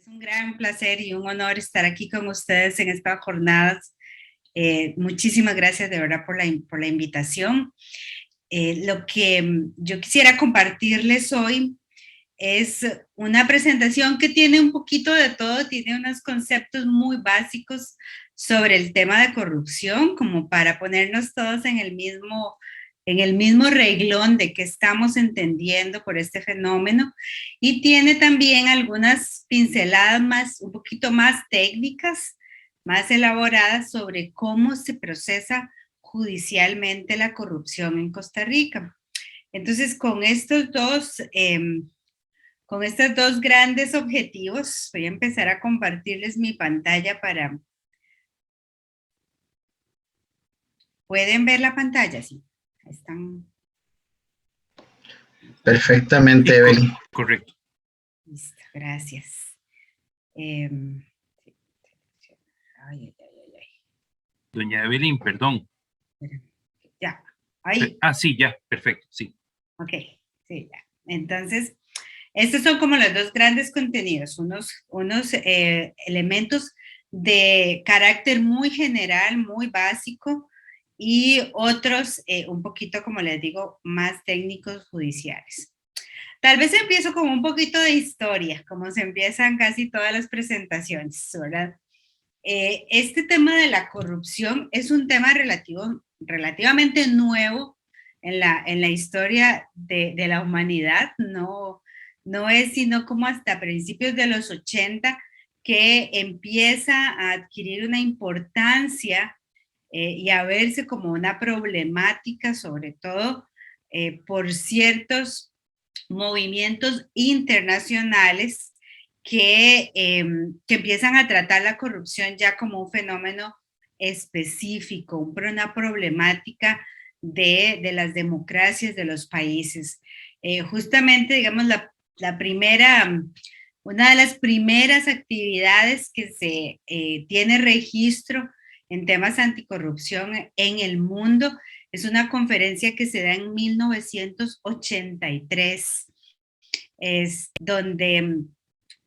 Es un gran placer y un honor estar aquí con ustedes en estas jornadas. Muchísimas gracias de verdad por la invitación. Lo que yo quisiera compartirles hoy es una presentación que tiene un poquito de todo, tiene unos conceptos muy básicos sobre el tema de corrupción, como para ponernos todos en el mismo reglón de qué estamos entendiendo por este fenómeno, y tiene también algunas pinceladas más, un poquito más técnicas, más elaboradas sobre cómo se procesa judicialmente la corrupción en Costa Rica. Entonces, con estos dos grandes objetivos, voy a empezar a compartirles mi pantalla para... ¿Pueden ver la pantalla? Sí, ahí están. Perfectamente, Evelyn. Correcto. Listo, gracias. Ay. Doña Evelyn, perdón. Ya, ahí. Sí, ya, perfecto, sí. Ok, sí, ya. Entonces, estos son como los dos grandes contenidos, unos elementos de carácter muy general, muy básico, y otros un poquito, como les digo, más técnicos judiciales. Tal vez empiezo con un poquito de historia, como se empiezan casi todas las presentaciones, ¿verdad? Este tema de la corrupción es un tema relativamente nuevo en la historia de la humanidad. No es sino como hasta principios de los 80 que empieza a adquirir una importancia y a verse como una problemática, sobre todo por ciertos movimientos internacionales que empiezan a tratar la corrupción ya como un fenómeno específico, una problemática de las democracias de los países. Justamente, digamos, una de las primeras actividades que se tiene registro en temas anticorrupción en el mundo es una conferencia que se da en 1983, es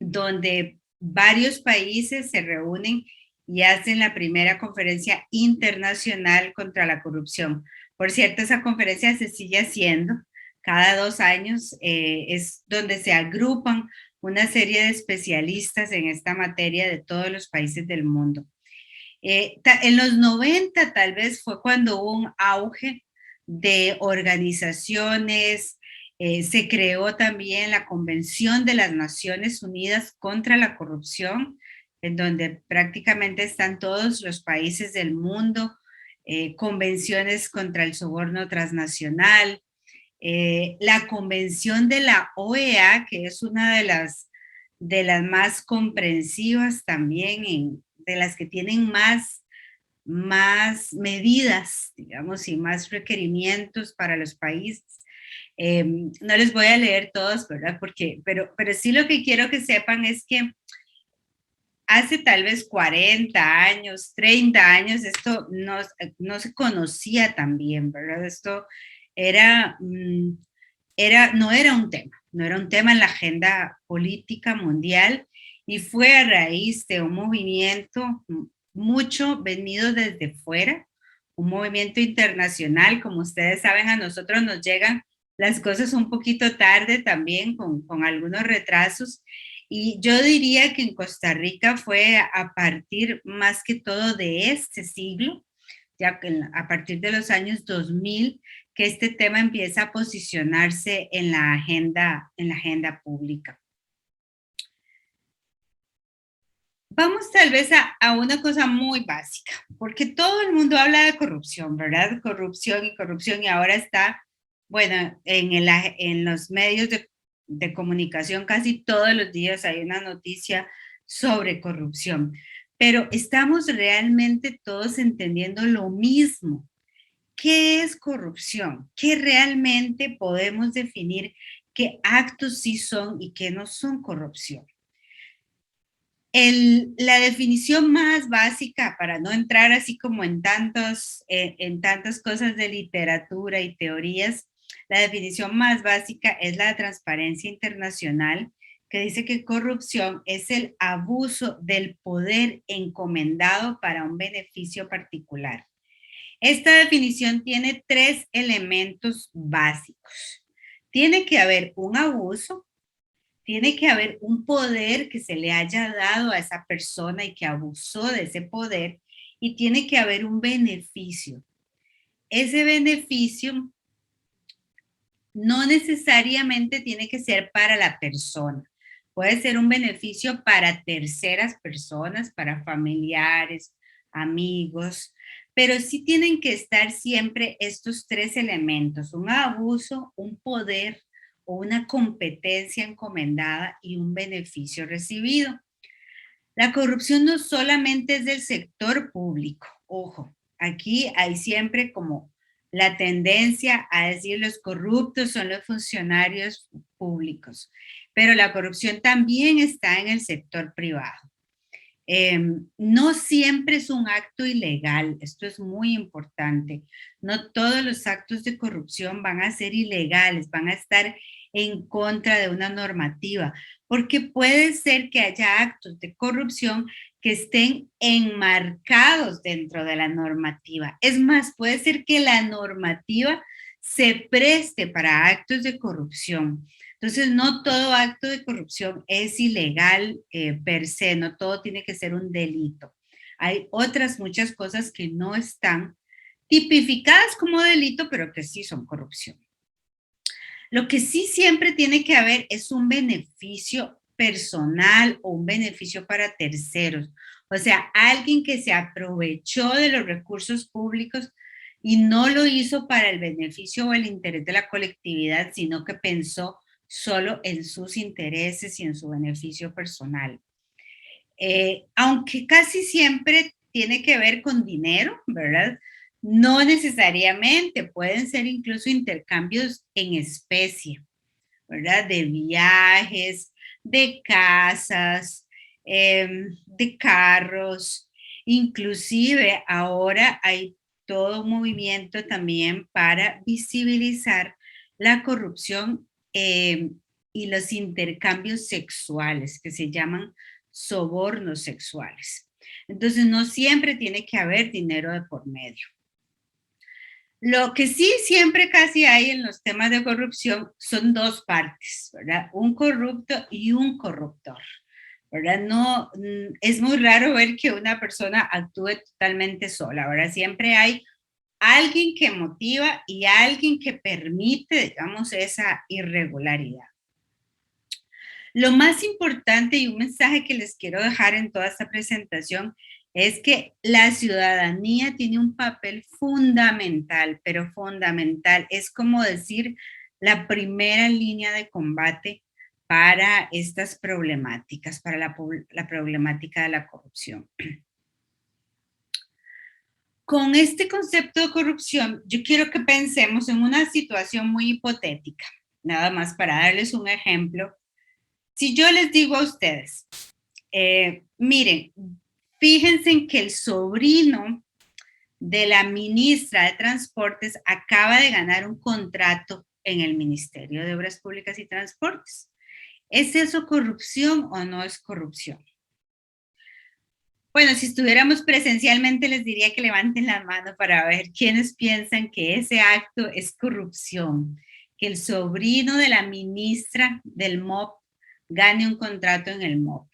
donde varios países se reúnen y hacen la primera conferencia internacional contra la corrupción. Por cierto, esa conferencia se sigue haciendo cada 2 años, es donde se agrupan una serie de especialistas en esta materia de todos los países del mundo. En los 90 tal vez fue cuando hubo un auge de organizaciones, se creó también la Convención de las Naciones Unidas contra la Corrupción, en donde prácticamente están todos los países del mundo, convenciones contra el soborno transnacional, la Convención de la OEA, que es una de las más comprensivas también, de las que tienen más medidas, digamos, y más requerimientos para los países. No les voy a leer todos, ¿verdad? Pero sí lo que quiero que sepan es que hace tal vez 40 años, 30 años, esto no se conocía tan bien, ¿verdad? Esto no era un tema en la agenda política mundial, y fue a raíz de un movimiento mucho venido desde fuera, un movimiento internacional. Como ustedes saben, a nosotros nos llegan las cosas un poquito tarde también, con algunos retrasos, y yo diría que en Costa Rica fue a partir más que todo de este siglo, ya que a partir de los años 2000, que este tema empieza a posicionarse en la agenda pública. Vamos tal vez a una cosa muy básica, porque todo el mundo habla de corrupción, ¿verdad? Corrupción, y ahora está, bueno, en los medios de comunicación casi todos los días hay una noticia sobre corrupción, pero ¿estamos realmente todos entendiendo lo mismo? ¿Qué es corrupción? ¿Qué realmente podemos definir qué actos sí son y qué no son corrupción? La definición más básica, para no entrar así como en tantas cosas de literatura y teorías, la definición más básica es la de Transparencia Internacional, que dice que corrupción es el abuso del poder encomendado para un beneficio particular. Esta definición tiene 3 elementos básicos. Tiene que haber un abuso, tiene que haber un poder que se le haya dado a esa persona y que abusó de ese poder, y tiene que haber un beneficio. Ese beneficio no necesariamente tiene que ser para la persona. Puede ser un beneficio para terceras personas, para familiares, amigos, pero sí tienen que estar siempre estos 3 elementos: un abuso, un poder o una competencia encomendada y un beneficio recibido. La corrupción no solamente es del sector público, ojo, aquí hay siempre como la tendencia a decir los corruptos son los funcionarios públicos, pero la corrupción también está en el sector privado. No siempre es un acto ilegal, esto es muy importante. No todos los actos de corrupción van a ser ilegales, van a estar en contra de una normativa, porque puede ser que haya actos de corrupción que estén enmarcados dentro de la normativa. Es más, puede ser que la normativa se preste para actos de corrupción. Entonces, no todo acto de corrupción es ilegal per se, no todo tiene que ser un delito. Hay otras muchas cosas que no están tipificadas como delito, pero que sí son corrupción. Lo que sí siempre tiene que haber es un beneficio personal o un beneficio para terceros. O sea, alguien que se aprovechó de los recursos públicos y no lo hizo para el beneficio o el interés de la colectividad, sino que pensó solo en sus intereses y en su beneficio personal. Aunque casi siempre tiene que ver con dinero, ¿verdad? No necesariamente, pueden ser incluso intercambios en especie, ¿verdad? De viajes, de casas, de carros, inclusive ahora hay todo un movimiento también para visibilizar la corrupción y los intercambios sexuales, que se llaman sobornos sexuales. Entonces, no siempre tiene que haber dinero de por medio. Lo que sí siempre casi hay en los temas de corrupción son 2 partes, ¿verdad? Un corrupto y un corruptor, ¿verdad? No, es muy raro ver que una persona actúe totalmente sola, ¿verdad? Siempre hay alguien que motiva y alguien que permite, digamos, esa irregularidad. Lo más importante y un mensaje que les quiero dejar en toda esta presentación es que la ciudadanía tiene un papel fundamental, pero fundamental. Es como decir la primera línea de combate para estas problemáticas, para la problemática de la corrupción. Con este concepto de corrupción, yo quiero que pensemos en una situación muy hipotética, nada más para darles un ejemplo. Si yo les digo a ustedes, miren, fíjense en que el sobrino de la ministra de Transportes acaba de ganar un contrato en el Ministerio de Obras Públicas y Transportes. ¿Es eso corrupción o no es corrupción? Bueno, si estuviéramos presencialmente les diría que levanten la mano para ver quiénes piensan que ese acto es corrupción, que el sobrino de la ministra del MOP gane un contrato en el MOP.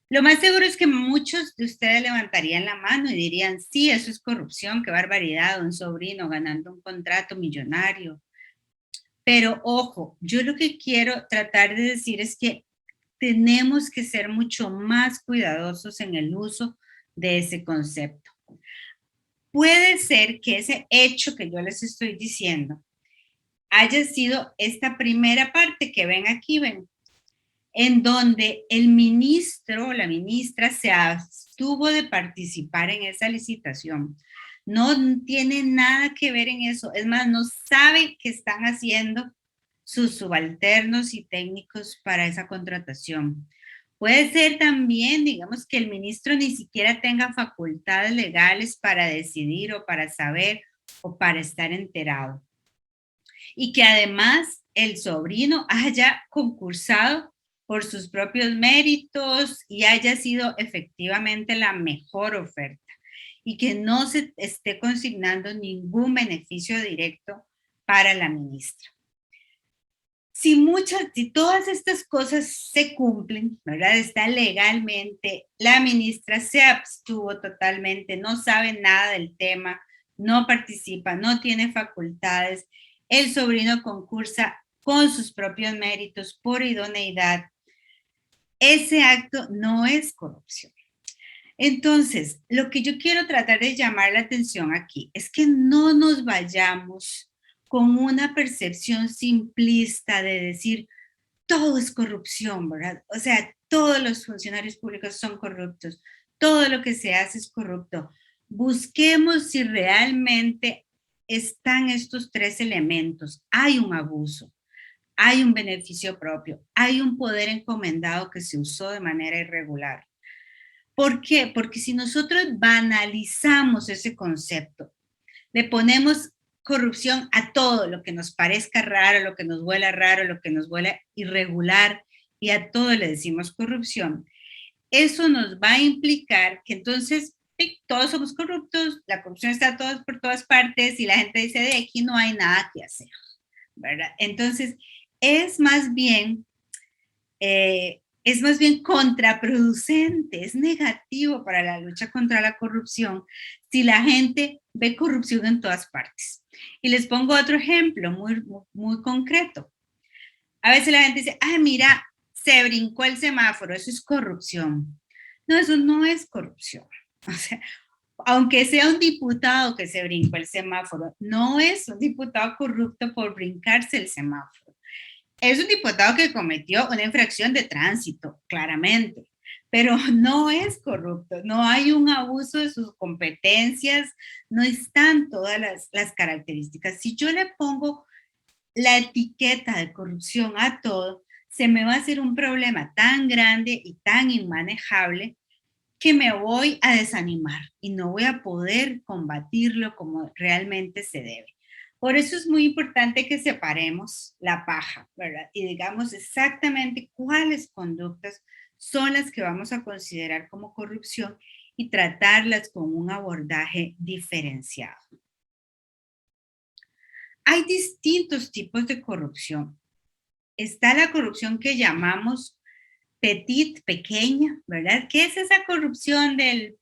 Lo más seguro es que muchos de ustedes levantarían la mano y dirían, sí, eso es corrupción, qué barbaridad, un sobrino ganando un contrato millonario. Pero ojo, yo lo que quiero tratar de decir es que tenemos que ser mucho más cuidadosos en el uso de ese concepto. Puede ser que ese hecho que yo les estoy diciendo haya sido esta primera parte que ven aquí, ven, en donde el ministro o la ministra se abstuvo de participar en esa licitación. No tiene nada que ver en eso, es más, no sabe qué están haciendo sus subalternos y técnicos para esa contratación. Puede ser también, digamos, que el ministro ni siquiera tenga facultades legales para decidir o para saber o para estar enterado. Y que además el sobrino haya concursado por sus propios méritos y haya sido efectivamente la mejor oferta y que no se esté consignando ningún beneficio directo para la ministra. Si todas estas cosas se cumplen, ¿verdad? Está legalmente, la ministra se abstuvo totalmente, no sabe nada del tema, no participa, no tiene facultades, el sobrino concursa con sus propios méritos por idoneidad. Ese acto no es corrupción. Entonces, lo que yo quiero tratar de llamar la atención aquí es que no nos vayamos con una percepción simplista de decir todo es corrupción, ¿verdad? O sea, todos los funcionarios públicos son corruptos, todo lo que se hace es corrupto. Busquemos si realmente están estos tres elementos. Hay un abuso, hay un beneficio propio, hay un poder encomendado que se usó de manera irregular. ¿Por qué? Porque si nosotros banalizamos ese concepto, le ponemos corrupción a todo lo que nos parezca raro, lo que nos huela raro, lo que nos huela irregular, y a todo le decimos corrupción, eso nos va a implicar que entonces sí, todos somos corruptos, la corrupción está por todas partes y la gente dice, de aquí no hay nada que hacer, ¿verdad? Entonces, es más bien contraproducente, es negativo para la lucha contra la corrupción si la gente ve corrupción en todas partes. Y les pongo otro ejemplo muy concreto. A veces la gente dice, ay, mira, se brincó el semáforo, eso es corrupción. No, eso no es corrupción. O sea, aunque sea un diputado que se brincó el semáforo, no es un diputado corrupto por brincarse el semáforo. Es un diputado que cometió una infracción de tránsito, claramente, pero no es corrupto, no hay un abuso de sus competencias, no están todas las características. Si yo le pongo la etiqueta de corrupción a todo, se me va a hacer un problema tan grande y tan inmanejable que me voy a desanimar y no voy a poder combatirlo como realmente se debe. Por eso es muy importante que separemos la paja, ¿verdad? Y digamos exactamente cuáles conductas son las que vamos a considerar como corrupción y tratarlas con un abordaje diferenciado. Hay distintos tipos de corrupción. Está la corrupción que llamamos petit, pequeña, ¿verdad? ¿Qué es esa corrupción del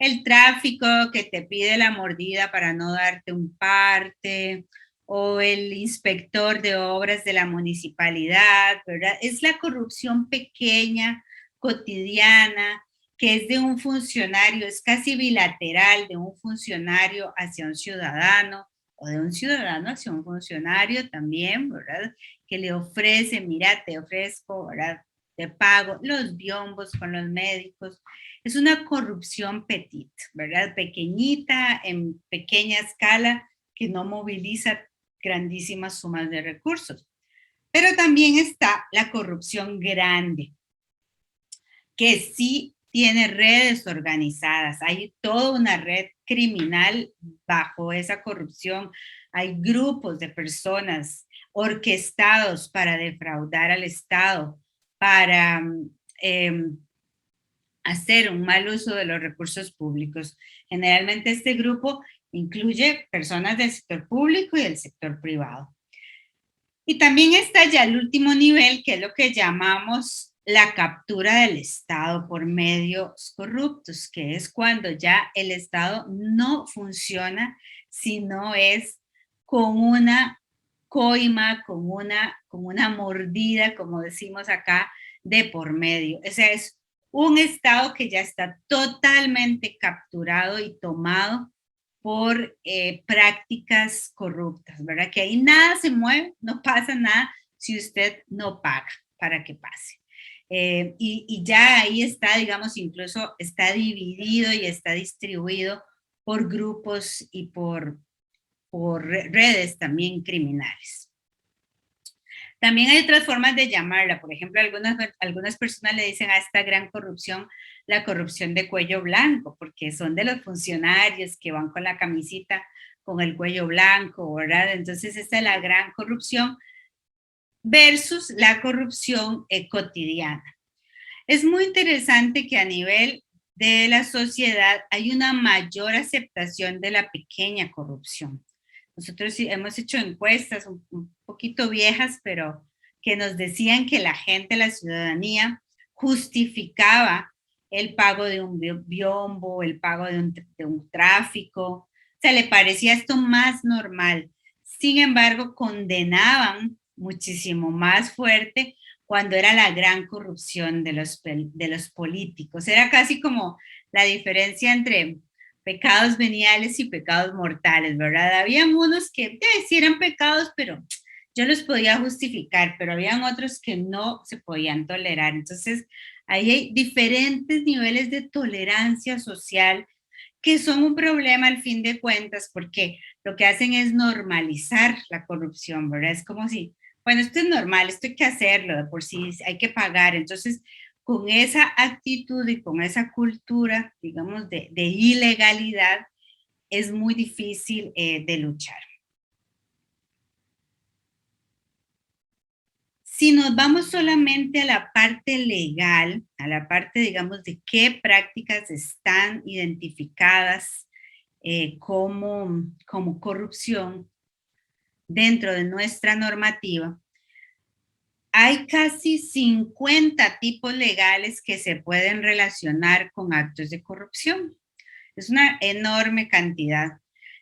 el tráfico que te pide la mordida para no darte un parte, o el inspector de obras de la municipalidad, ¿verdad? Es la corrupción pequeña, cotidiana, que es de un funcionario, es casi bilateral, de un funcionario hacia un ciudadano, o de un ciudadano hacia un funcionario también, ¿verdad? Que le ofrece, mira, te ofrezco, ¿verdad? Te pago los biombos con los médicos. Es una corrupción petit, ¿verdad? Pequeñita, en pequeña escala, que no moviliza grandísimas sumas de recursos. Pero también está la corrupción grande, que sí tiene redes organizadas. Hay toda una red criminal bajo esa corrupción. Hay grupos de personas orquestados para defraudar al Estado, para hacer un mal uso de los recursos públicos. Generalmente este grupo incluye personas del sector público y del sector privado. Y también está ya el último nivel, que es lo que llamamos la captura del Estado por medios corruptos, que es cuando ya el Estado no funciona, sino es con una coima, con una mordida, como decimos acá, de por medio. O sea, es un Estado que ya está totalmente capturado y tomado por prácticas corruptas, ¿verdad? Que ahí nada se mueve, no pasa nada si usted no paga para que pase. Y ya ahí está, digamos, incluso está dividido y está distribuido por grupos y por redes también criminales. También hay otras formas de llamarla. Por ejemplo, algunas personas le dicen a esta gran corrupción la corrupción de cuello blanco, porque son de los funcionarios que van con la camisita con el cuello blanco, ¿verdad? Entonces, esta es la gran corrupción. versus la corrupción cotidiana. Es muy interesante que a nivel de la sociedad hay una mayor aceptación de la pequeña corrupción. Nosotros sí hemos hecho encuestas un poquito viejas, pero que nos decían que la gente, la ciudadanía, justificaba el pago de un biombo, el pago de un tráfico, o sea, le parecía esto más normal. Sin embargo, condenaban muchísimo más fuerte cuando era la gran corrupción de los políticos. Era casi como la diferencia entre pecados veniales y pecados mortales, ¿verdad? Habían unos que sí eran pecados, pero yo los podía justificar, pero habían otros que no se podían tolerar. Entonces, ahí hay diferentes niveles de tolerancia social que son un problema al fin de cuentas, porque lo que hacen es normalizar la corrupción, ¿verdad? Es como si, bueno, esto es normal, esto hay que hacerlo, de por sí hay que pagar. Entonces, con esa actitud y con esa cultura, digamos, de ilegalidad, es muy difícil de luchar. Si nos vamos solamente a la parte legal, a la parte, digamos, de qué prácticas están identificadas como corrupción dentro de nuestra normativa, hay casi 50 tipos legales que se pueden relacionar con actos de corrupción. Es una enorme cantidad.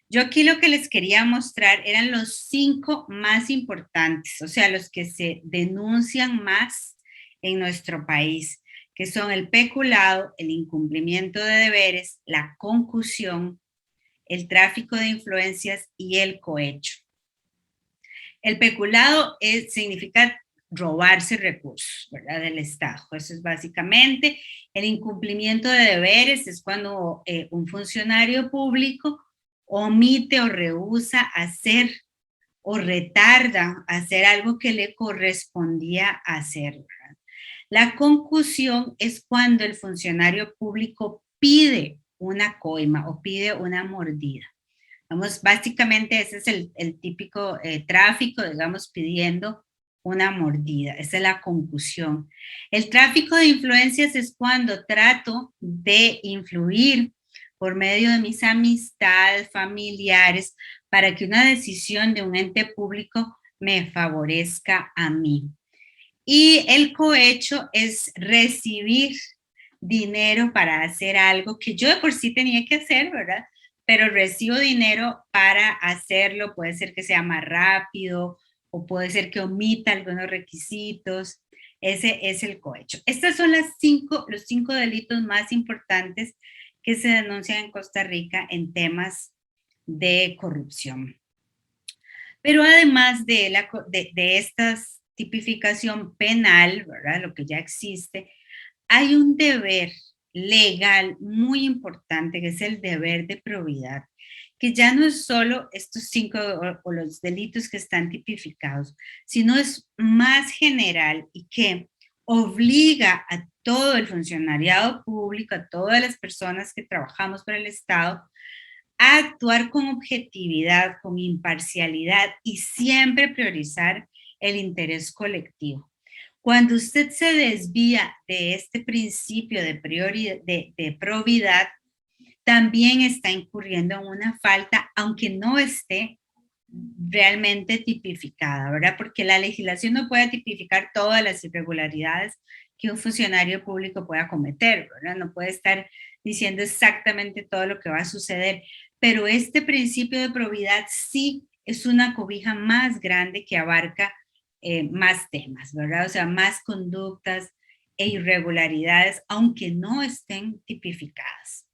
Yo aquí lo que les quería mostrar eran los 5 más importantes, o sea, los que se denuncian más en nuestro país, que son el peculado, el incumplimiento de deberes, la concusión, el tráfico de influencias y el cohecho. El peculado significa robarse recursos, ¿verdad? Del Estado. Eso es básicamente. El incumplimiento de deberes es cuando un funcionario público omite o rehúsa hacer o retarda hacer algo que le correspondía hacer, ¿verdad? La concusión es cuando el funcionario público pide una coima o pide una mordida. Vamos, básicamente ese es el típico tráfico, digamos, pidiendo una mordida. Esa es la concusión. El tráfico de influencias es cuando trato de influir por medio de mis amistades, familiares, para que una decisión de un ente público me favorezca a mí. Y el cohecho es recibir dinero para hacer algo que yo de por sí tenía que hacer, ¿verdad? Pero recibo dinero para hacerlo, puede ser que sea más rápido o puede ser que omita algunos requisitos. Ese es el cohecho. Estos son los 5 delitos más importantes que se denuncian en Costa Rica en temas de corrupción. Pero además de esta tipificación penal, ¿verdad? Lo que ya existe, hay un deber legal muy importante, que es el deber de probidad, que ya no es solo estos 5 o los delitos que están tipificados, sino es más general y que obliga a todo el funcionariado público, a todas las personas que trabajamos para el Estado, a actuar con objetividad, con imparcialidad y siempre priorizar el interés colectivo. Cuando usted se desvía de este principio de probidad, también está incurriendo en una falta, aunque no esté realmente tipificada, ¿verdad? Porque la legislación no puede tipificar todas las irregularidades que un funcionario público pueda cometer, ¿verdad? No puede estar diciendo exactamente todo lo que va a suceder, pero este principio de probidad sí es una cobija más grande que abarca más temas, ¿verdad? O sea, más conductas e irregularidades, aunque no estén tipificadas.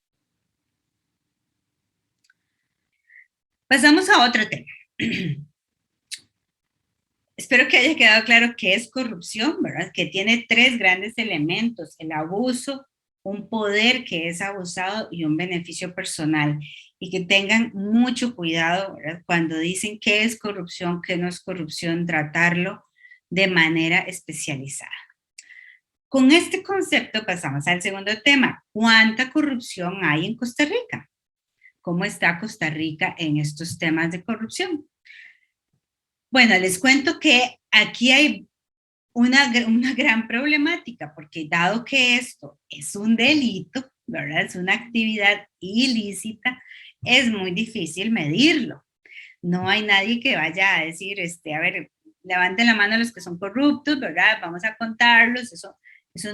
Pasamos a otro tema. Espero que haya quedado claro qué es corrupción, ¿verdad? Que tiene 3 grandes elementos: el abuso, un poder que es abusado y un beneficio personal. Y que tengan mucho cuidado, ¿verdad? Cuando dicen qué es corrupción, qué no es corrupción, tratarlo de manera especializada. Con este concepto pasamos al segundo tema. ¿Cuánta corrupción hay en Costa Rica? ¿Cómo está Costa Rica en estos temas de corrupción? Bueno, les cuento que aquí hay una gran problemática, porque dado que esto es un delito, ¿verdad? Es una actividad ilícita, es muy difícil medirlo. No hay nadie que vaya a decir, a ver, levanten la mano los que son corruptos, ¿verdad? Vamos a contarlos, eso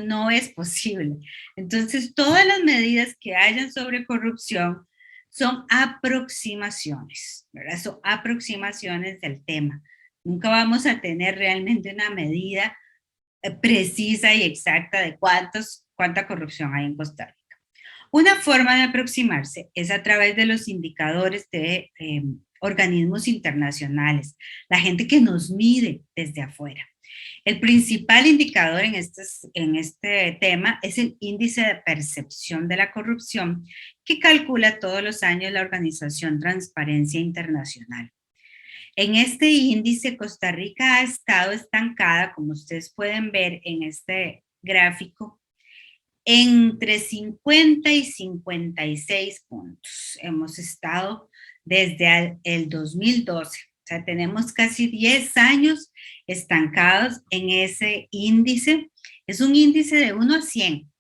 no es posible. Entonces, todas las medidas que hayan sobre corrupción son aproximaciones, ¿verdad? Son aproximaciones del tema. Nunca vamos a tener realmente una medida precisa y exacta de cuánta corrupción hay en Costa Rica. Una forma de aproximarse es a través de los indicadores de organismos internacionales, la gente que nos mide desde afuera. El principal indicador en este tema es el índice de percepción de la corrupción que calcula todos los años la organización Transparencia Internacional. En este índice, Costa Rica ha estado estancada, como ustedes pueden ver en este gráfico, entre 50 y 56 puntos. Hemos estado desde el 2012. O sea, tenemos casi 10 años estancados en ese índice. Es un índice de 1 a 100.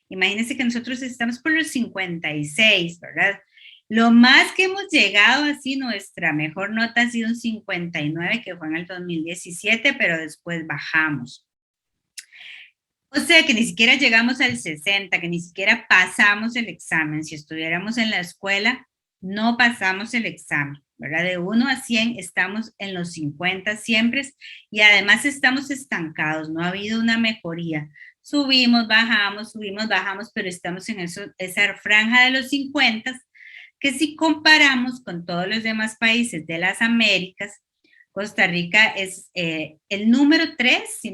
Imagínense que nosotros estamos por los 56, ¿verdad? Lo más que hemos llegado así, nuestra mejor nota ha sido un 59, que fue en el 2017, pero después bajamos. O sea que ni siquiera llegamos al 60, que ni siquiera pasamos el examen. Si estuviéramos en la escuela, no pasamos el examen, ¿verdad? De 1 a 100 estamos en los 50 siempre y además estamos estancados, no ha habido una mejoría. Subimos, bajamos, pero estamos en esa franja de los 50, que si comparamos con todos los demás países de las Américas, Costa Rica es el número 3, si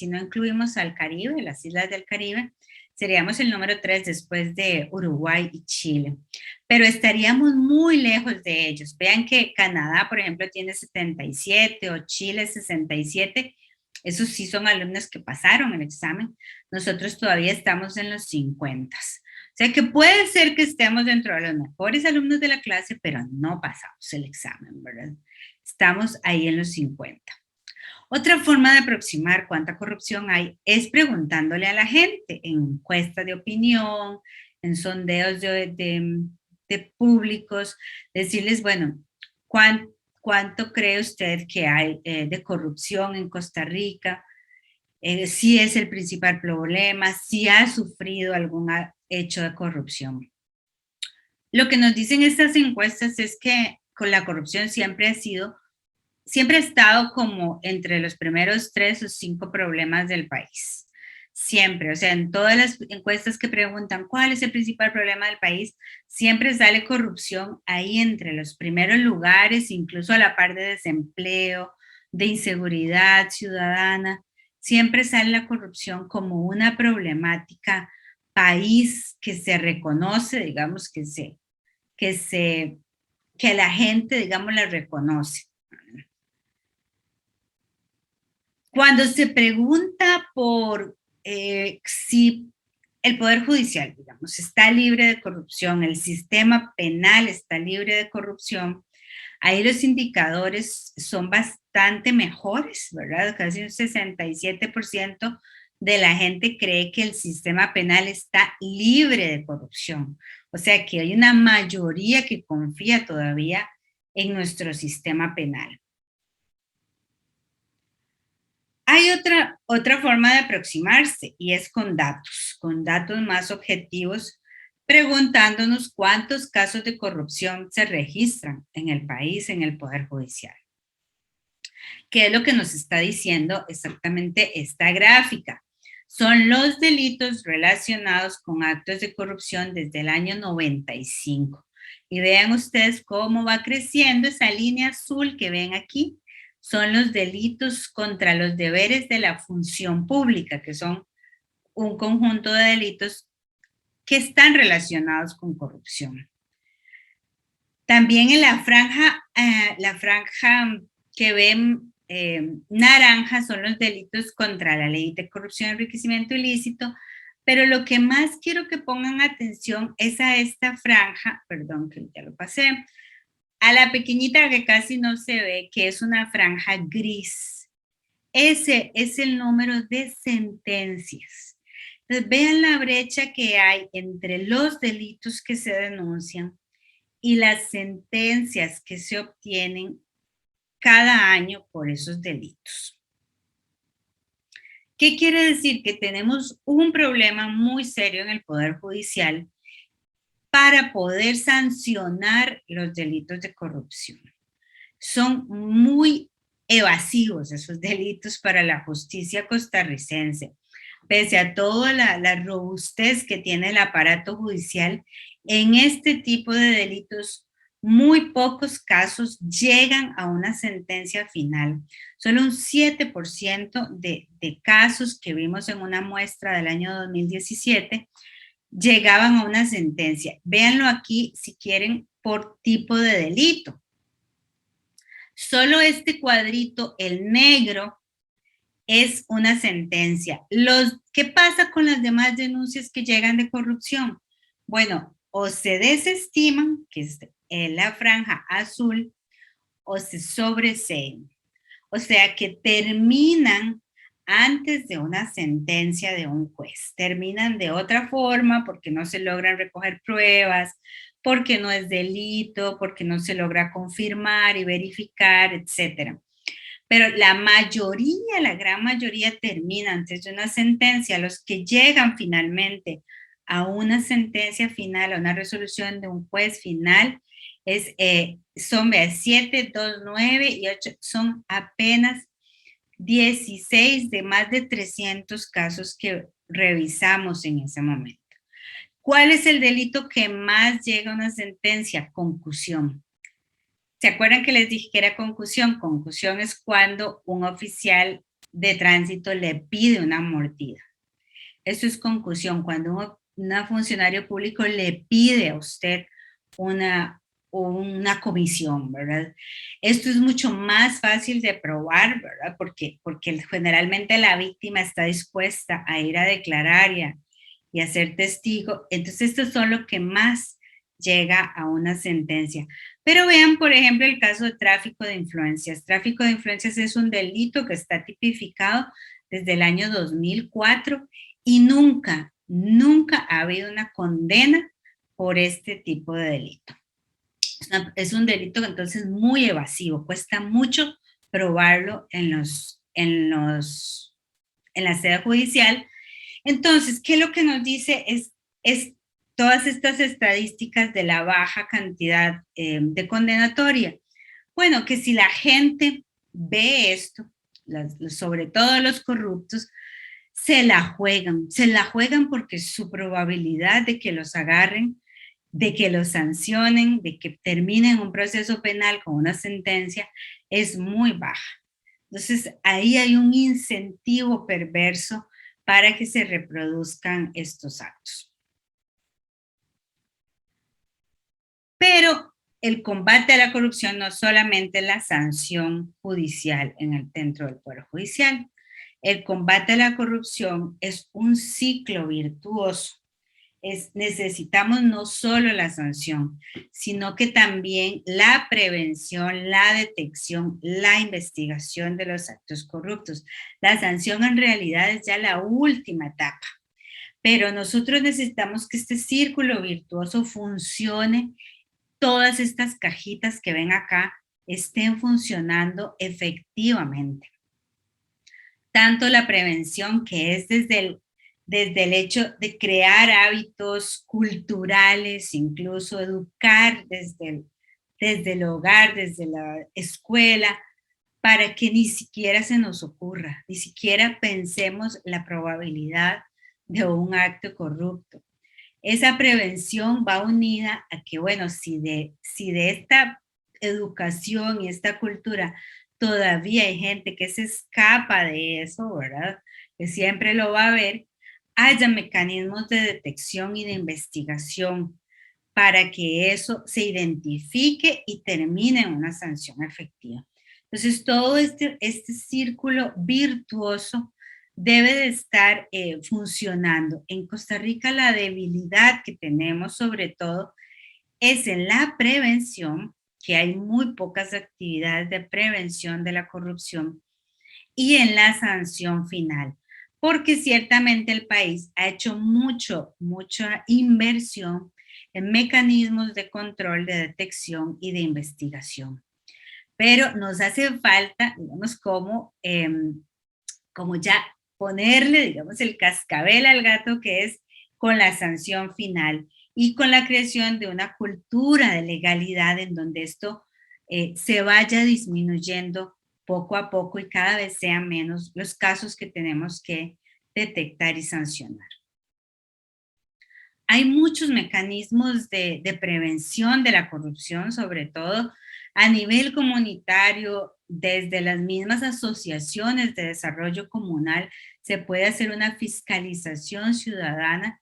no incluimos al Caribe, las islas del Caribe, seríamos el número 3 después de Uruguay y Chile. Pero estaríamos muy lejos de ellos. Vean que Canadá, por ejemplo, tiene 77 o Chile 67. Esos sí son alumnos que pasaron el examen. Nosotros todavía estamos en los 50. O sea que puede ser que estemos dentro de los mejores alumnos de la clase, pero no pasamos el examen, ¿verdad? Estamos ahí en los 50. Otra forma de aproximar cuánta corrupción hay es preguntándole a la gente en encuestas de opinión, en sondeos de públicos, decirles, bueno, ¿cuánto cree usted que hay de corrupción en Costa Rica? Si es el principal problema, si ha sufrido algún hecho de corrupción. Lo que nos dicen estas encuestas es que con la corrupción siempre ha estado como entre los primeros 3 o 5 problemas del país. Siempre, o sea, en todas las encuestas que preguntan cuál es el principal problema del país, siempre sale corrupción ahí entre los primeros lugares, incluso a la par de desempleo, de inseguridad ciudadana. Siempre sale la corrupción como una problemática país que se reconoce, digamos, que la gente, digamos, la reconoce. Cuando se pregunta por si el Poder Judicial, digamos, está libre de corrupción, el sistema penal está libre de corrupción, ahí los indicadores son bastante mejores, ¿verdad? Casi un 67% de la gente cree que el sistema penal está libre de corrupción. O sea que hay una mayoría que confía todavía en nuestro sistema penal. Hay otra forma de aproximarse y es con datos más objetivos, preguntándonos cuántos casos de corrupción se registran en el país, en el Poder Judicial. ¿Qué es lo que nos está diciendo exactamente esta gráfica? Son los delitos relacionados con actos de corrupción desde el año 95. Y vean ustedes cómo va creciendo esa línea azul que ven aquí. Son los delitos contra los deberes de la función pública, que son un conjunto de delitos que están relacionados con corrupción. También en la franja que ven naranja son los delitos contra la ley de corrupción y enriquecimiento ilícito, pero lo que más quiero que pongan atención es a esta franja, perdón que ya lo pasé, a la pequeñita que casi no se ve, que es una franja gris. ese es el número de sentencias. Entonces, vean la brecha que hay entre los delitos que se denuncian y las sentencias que se obtienen cada año por esos delitos. ¿Qué quiere decir? Que tenemos un problema muy serio en el Poder Judicial para poder sancionar los delitos de corrupción. Son muy evasivos esos delitos para la justicia costarricense. Pese a toda la robustez que tiene el aparato judicial, en este tipo de delitos, muy pocos casos llegan a una sentencia final. Solo un 7% de casos que vimos en una muestra del año 2017 llegaban a una sentencia. Véanlo aquí si quieren por tipo de delito. Solo este cuadrito, el negro, es una sentencia. ¿Qué pasa con las demás denuncias que llegan de corrupción? Bueno, o se desestiman, que es la franja azul, o se sobreseen. O sea que terminan antes de una sentencia de un juez. Terminan de otra forma porque no se logran recoger pruebas, porque no es delito, porque no se logra confirmar y verificar, etcétera. Pero la mayoría, la gran mayoría termina antes de una sentencia. Los que llegan finalmente a una sentencia final, a una resolución de un juez final, son 7, 2, 9 y 8, son apenas 16 de más de 300 casos que revisamos en ese momento. ¿Cuál es el delito que más llega a una sentencia? Concusión. ¿Se acuerdan que les dije que era concusión? Concusión es cuando un oficial de tránsito le pide una mordida. Eso es concusión, cuando un funcionario público le pide a usted una comisión, ¿verdad? Esto es mucho más fácil de probar, ¿verdad? Porque generalmente la víctima está dispuesta a ir a declarar y a ser testigo. Entonces, estos son lo que más llega a una sentencia. Pero vean, por ejemplo, el caso de tráfico de influencias. Tráfico de influencias es un delito que está tipificado desde el año 2004 y nunca ha habido una condena por este tipo de delito. Es un delito entonces muy evasivo, cuesta mucho probarlo en la sede judicial. Entonces, ¿qué es lo que nos dice? Es todas estas estadísticas de la baja cantidad de condenatoria. Bueno, que si la gente ve esto, sobre todo los corruptos, se la juegan porque su probabilidad de que los agarren, de que los sancionen, de que terminen un proceso penal con una sentencia, es muy baja. Entonces, ahí hay un incentivo perverso para que se reproduzcan estos actos. Pero el combate a la corrupción no solamente es la sanción judicial dentro del Poder Judicial. El combate a la corrupción es un ciclo virtuoso. Necesitamos no solo la sanción, sino que también la prevención, la detección, la investigación de los actos corruptos. La sanción en realidad es ya la última etapa, pero nosotros necesitamos que este círculo virtuoso funcione, todas estas cajitas que ven acá estén funcionando efectivamente. Tanto la prevención, que es desde el hecho de crear hábitos culturales, incluso educar desde el hogar, desde la escuela, para que ni siquiera se nos ocurra, ni siquiera pensemos la probabilidad de un acto corrupto. Esa prevención va unida a que, bueno, si de esta educación y esta cultura todavía hay gente que se escapa de eso, ¿verdad? Que siempre lo va a ver, haya mecanismos de detección y de investigación para que eso se identifique y termine en una sanción efectiva. Entonces, todo este círculo virtuoso debe de estar funcionando. En Costa Rica la debilidad que tenemos sobre todo es en la prevención, que hay muy pocas actividades de prevención de la corrupción, y en la sanción final, porque ciertamente el país ha hecho mucha inversión en mecanismos de control, de detección y de investigación. Pero nos hace falta, digamos, como ya ponerle, digamos, el cascabel al gato, que es con la sanción final y con la creación de una cultura de legalidad en donde esto se vaya disminuyendo poco a poco y cada vez sean menos los casos que tenemos que detectar y sancionar. Hay muchos mecanismos de prevención de la corrupción, sobre todo a nivel comunitario, desde las mismas asociaciones de desarrollo comunal, se puede hacer una fiscalización ciudadana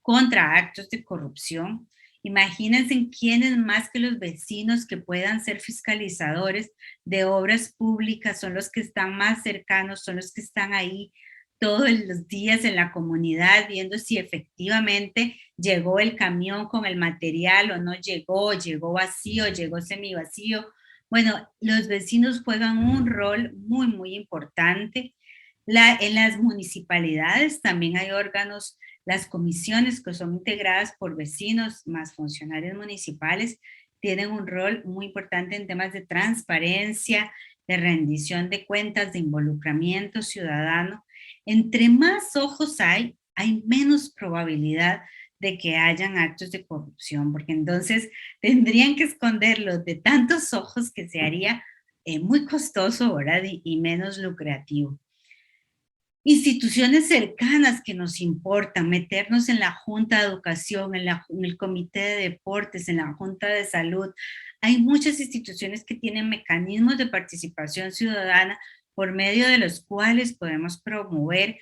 contra actos de corrupción. Imagínense quiénes más que los vecinos que puedan ser fiscalizadores de obras públicas, son los que están más cercanos, son los que están ahí todos los días en la comunidad viendo si efectivamente llegó el camión con el material o no llegó, llegó vacío, llegó semivacío. Bueno, los vecinos juegan un rol muy importante. En las municipalidades también hay órganos, las comisiones que son integradas por vecinos más funcionarios municipales tienen un rol muy importante en temas de transparencia, de rendición de cuentas, de involucramiento ciudadano. Entre más ojos hay menos probabilidad de que hayan actos de corrupción, porque entonces tendrían que esconderlos de tantos ojos que se haría muy costoso, ¿verdad? Y menos lucrativo. Instituciones cercanas que nos importan, meternos en la Junta de Educación, en el Comité de Deportes, en la Junta de Salud. Hay muchas instituciones que tienen mecanismos de participación ciudadana por medio de los cuales podemos promover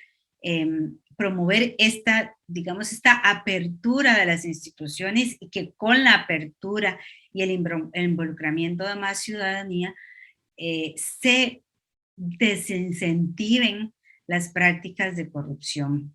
esta, digamos, esta apertura de las instituciones y que con la apertura y el involucramiento de más ciudadanía se desincentiven las prácticas de corrupción.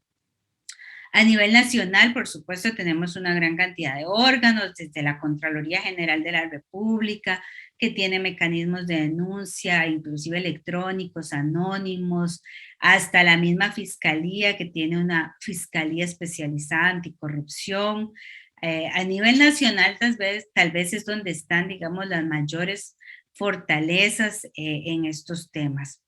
A nivel nacional, por supuesto, tenemos una gran cantidad de órganos, desde la Contraloría General de la República, que tiene mecanismos de denuncia, inclusive electrónicos, anónimos, hasta la misma Fiscalía, que tiene una Fiscalía especializada anticorrupción. A nivel nacional, tal vez es donde están, digamos, las mayores fortalezas en estos temas.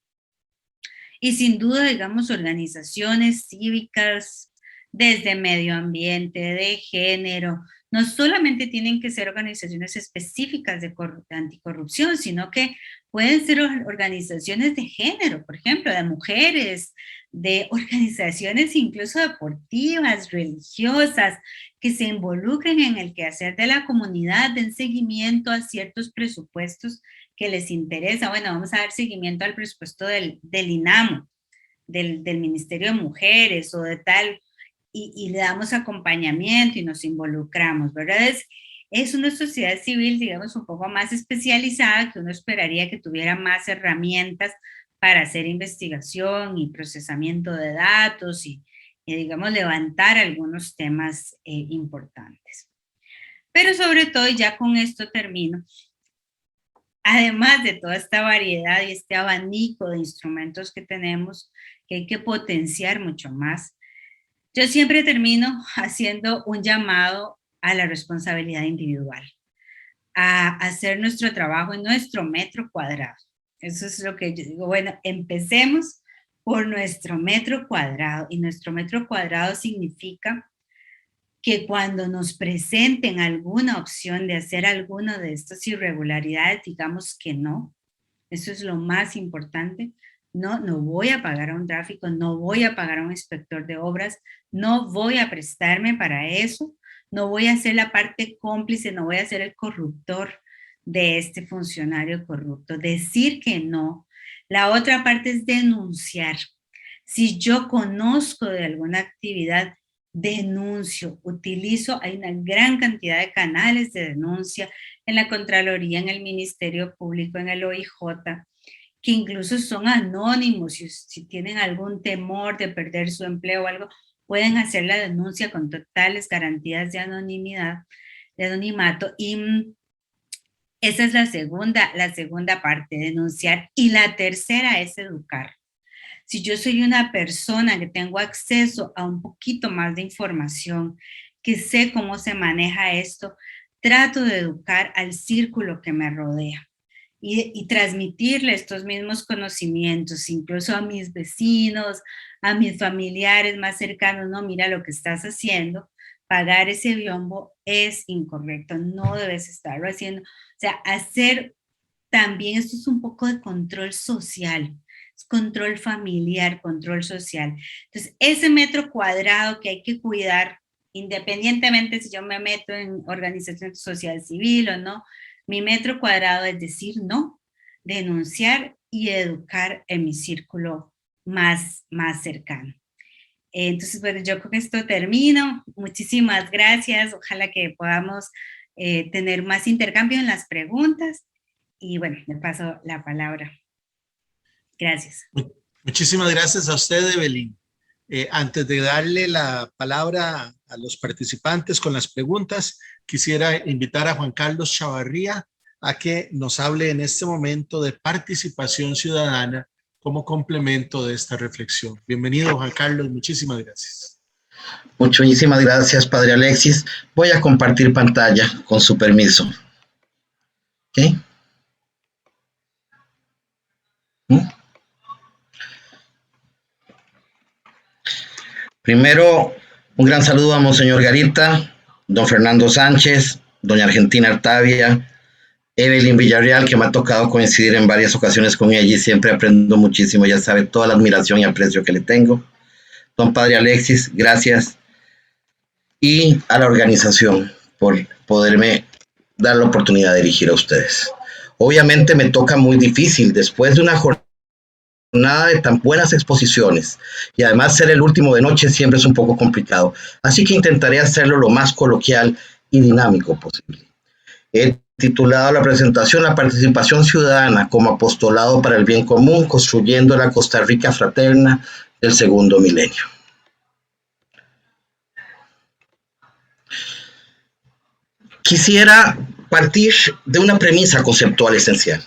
Y sin duda, digamos, organizaciones cívicas desde medio ambiente, de género, no solamente tienen que ser organizaciones específicas de anticorrupción, sino que pueden ser organizaciones de género, por ejemplo, de mujeres, de organizaciones incluso deportivas, religiosas, que se involucren en el quehacer de la comunidad, den seguimiento a ciertos presupuestos que les interesa. Bueno, vamos a dar seguimiento al presupuesto del INAMO, del Ministerio de Mujeres o de tal, y le damos acompañamiento y nos involucramos, ¿verdad? Es una sociedad civil, digamos, un poco más especializada, que uno esperaría que tuviera más herramientas para hacer investigación y procesamiento de datos y digamos, levantar algunos temas importantes. Pero sobre todo, y ya con esto termino, además de toda esta variedad y este abanico de instrumentos que tenemos, que hay que potenciar mucho más, yo siempre termino haciendo un llamado a la responsabilidad individual, a hacer nuestro trabajo en nuestro metro cuadrado. Eso es lo que yo digo, bueno, empecemos por nuestro metro cuadrado, y nuestro metro cuadrado significa que cuando nos presenten alguna opción de hacer alguna de estas irregularidades, digamos que no. Eso es lo más importante. No voy a pagar a un tráfico, no voy a pagar a un inspector de obras, no voy a prestarme para eso, no voy a ser la parte cómplice, no voy a ser el corruptor de este funcionario corrupto. Decir que no. La otra parte es denunciar. Si yo conozco de alguna actividad, denuncio, utilizo, hay una gran cantidad de canales de denuncia en la Contraloría, en el Ministerio Público, en el OIJ, que incluso son anónimos. Si tienen algún temor de perder su empleo o algo, pueden hacer la denuncia con totales garantías de anonimidad, de anonimato. Y esa es la segunda parte, denunciar. Y la tercera es educar. Si yo soy una persona que tengo acceso a un poquito más de información, que sé cómo se maneja esto, trato de educar al círculo que me rodea y transmitirle estos mismos conocimientos, incluso a mis vecinos, a mis familiares más cercanos. No, mira lo que estás haciendo, pagar ese biombo es incorrecto, no debes estarlo haciendo. O sea, hacer también, esto es un poco de control social, es control familiar, control social. Entonces, ese metro cuadrado que hay que cuidar, independientemente si yo me meto en organización social civil o no, mi metro cuadrado es decir no, denunciar y educar en mi círculo más cercano. Entonces, bueno, yo con esto termino. Muchísimas gracias. Ojalá que podamos tener más intercambio en las preguntas. Y bueno, le paso la palabra. Gracias. Muchísimas gracias a usted, Evelyn. Antes de darle la palabra a los participantes con las preguntas, quisiera invitar a Juan Carlos Chavarría a que nos hable en este momento de participación ciudadana como complemento de esta reflexión. Bienvenido, Juan Carlos. Muchísimas gracias. Muchísimas gracias, Padre Alexis. Voy a compartir pantalla con su permiso. ¿Ok? Primero, un gran saludo a Monseñor Garita, don Fernando Sánchez, doña Argentina Artavia, Evelyn Villarreal, que me ha tocado coincidir en varias ocasiones con ella y siempre aprendo muchísimo, ya sabe toda la admiración y aprecio que le tengo. Don Padre Alexis, gracias. Y a la organización por poderme dar la oportunidad de dirigir a ustedes. Obviamente me toca muy difícil después de una jornada de tan buenas exposiciones y además ser el último de noche siempre es un poco complicado. Así que intentaré hacerlo lo más coloquial y dinámico posible. He titulado la presentación La participación ciudadana como apostolado para el bien común, construyendo la Costa Rica fraterna del segundo milenio. Quisiera partir de una premisa conceptual esencial.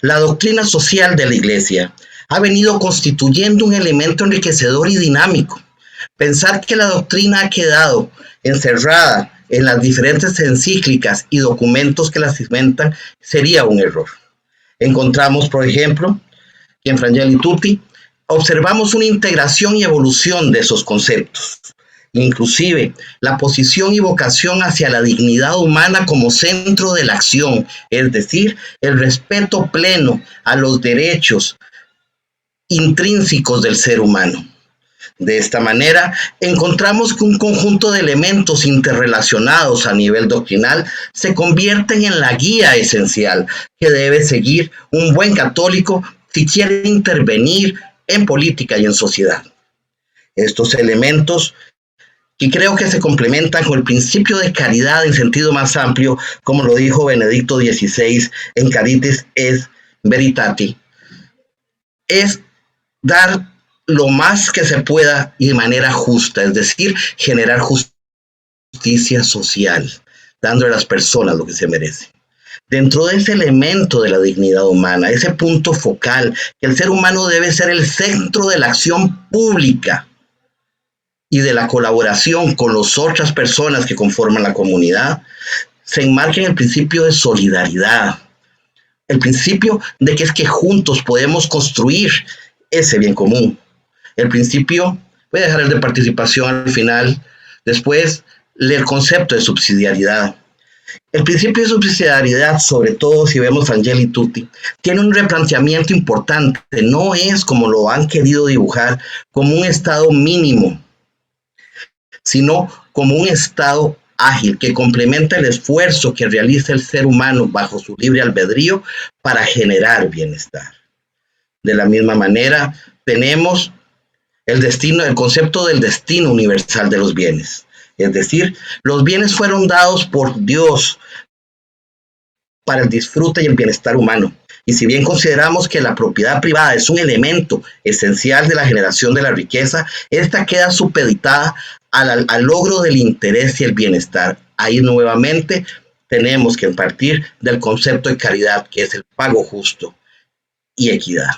La doctrina social de la Iglesia ha venido constituyendo un elemento enriquecedor y dinámico. Pensar que la doctrina ha quedado encerrada en las diferentes encíclicas y documentos que la cimentan sería un error. Encontramos, por ejemplo, que en Frangeli Tutti observamos una integración y evolución de esos conceptos. Inclusive la posición y vocación hacia la dignidad humana como centro de la acción, es decir, el respeto pleno a los derechos intrínsecos del ser humano. De esta manera, encontramos que un conjunto de elementos interrelacionados a nivel doctrinal se convierten en la guía esencial que debe seguir un buen católico si quiere intervenir en política y en sociedad. Estos elementos que creo que se complementan con el principio de caridad en sentido más amplio, como lo dijo Benedicto XVI en Caritas et Veritate, es dar lo más que se pueda y de manera justa, es decir, generar justicia social, dándole a las personas lo que se merecen. Dentro de ese elemento de la dignidad humana, ese punto focal, que el ser humano debe ser el centro de la acción pública y de la colaboración con las otras personas que conforman la comunidad, se enmarca en el principio de solidaridad, el principio de que es que juntos podemos construir ese bien común. El principio, voy a dejar el de participación al final, después el concepto de subsidiariedad. El principio de subsidiariedad, sobre todo si vemos Frangeli Tutti, tiene un replanteamiento importante, no es como lo han querido dibujar, como un estado mínimo, sino como un estado ágil que complementa el esfuerzo que realiza el ser humano bajo su libre albedrío para generar bienestar. De la misma manera, tenemos el concepto del destino universal de los bienes. Es decir, los bienes fueron dados por Dios para el disfrute y el bienestar humano. Y si bien consideramos que la propiedad privada es un elemento esencial de la generación de la riqueza, esta queda supeditada al logro del interés y el bienestar. Ahí nuevamente tenemos que partir del concepto de caridad, que es el pago justo y equidad.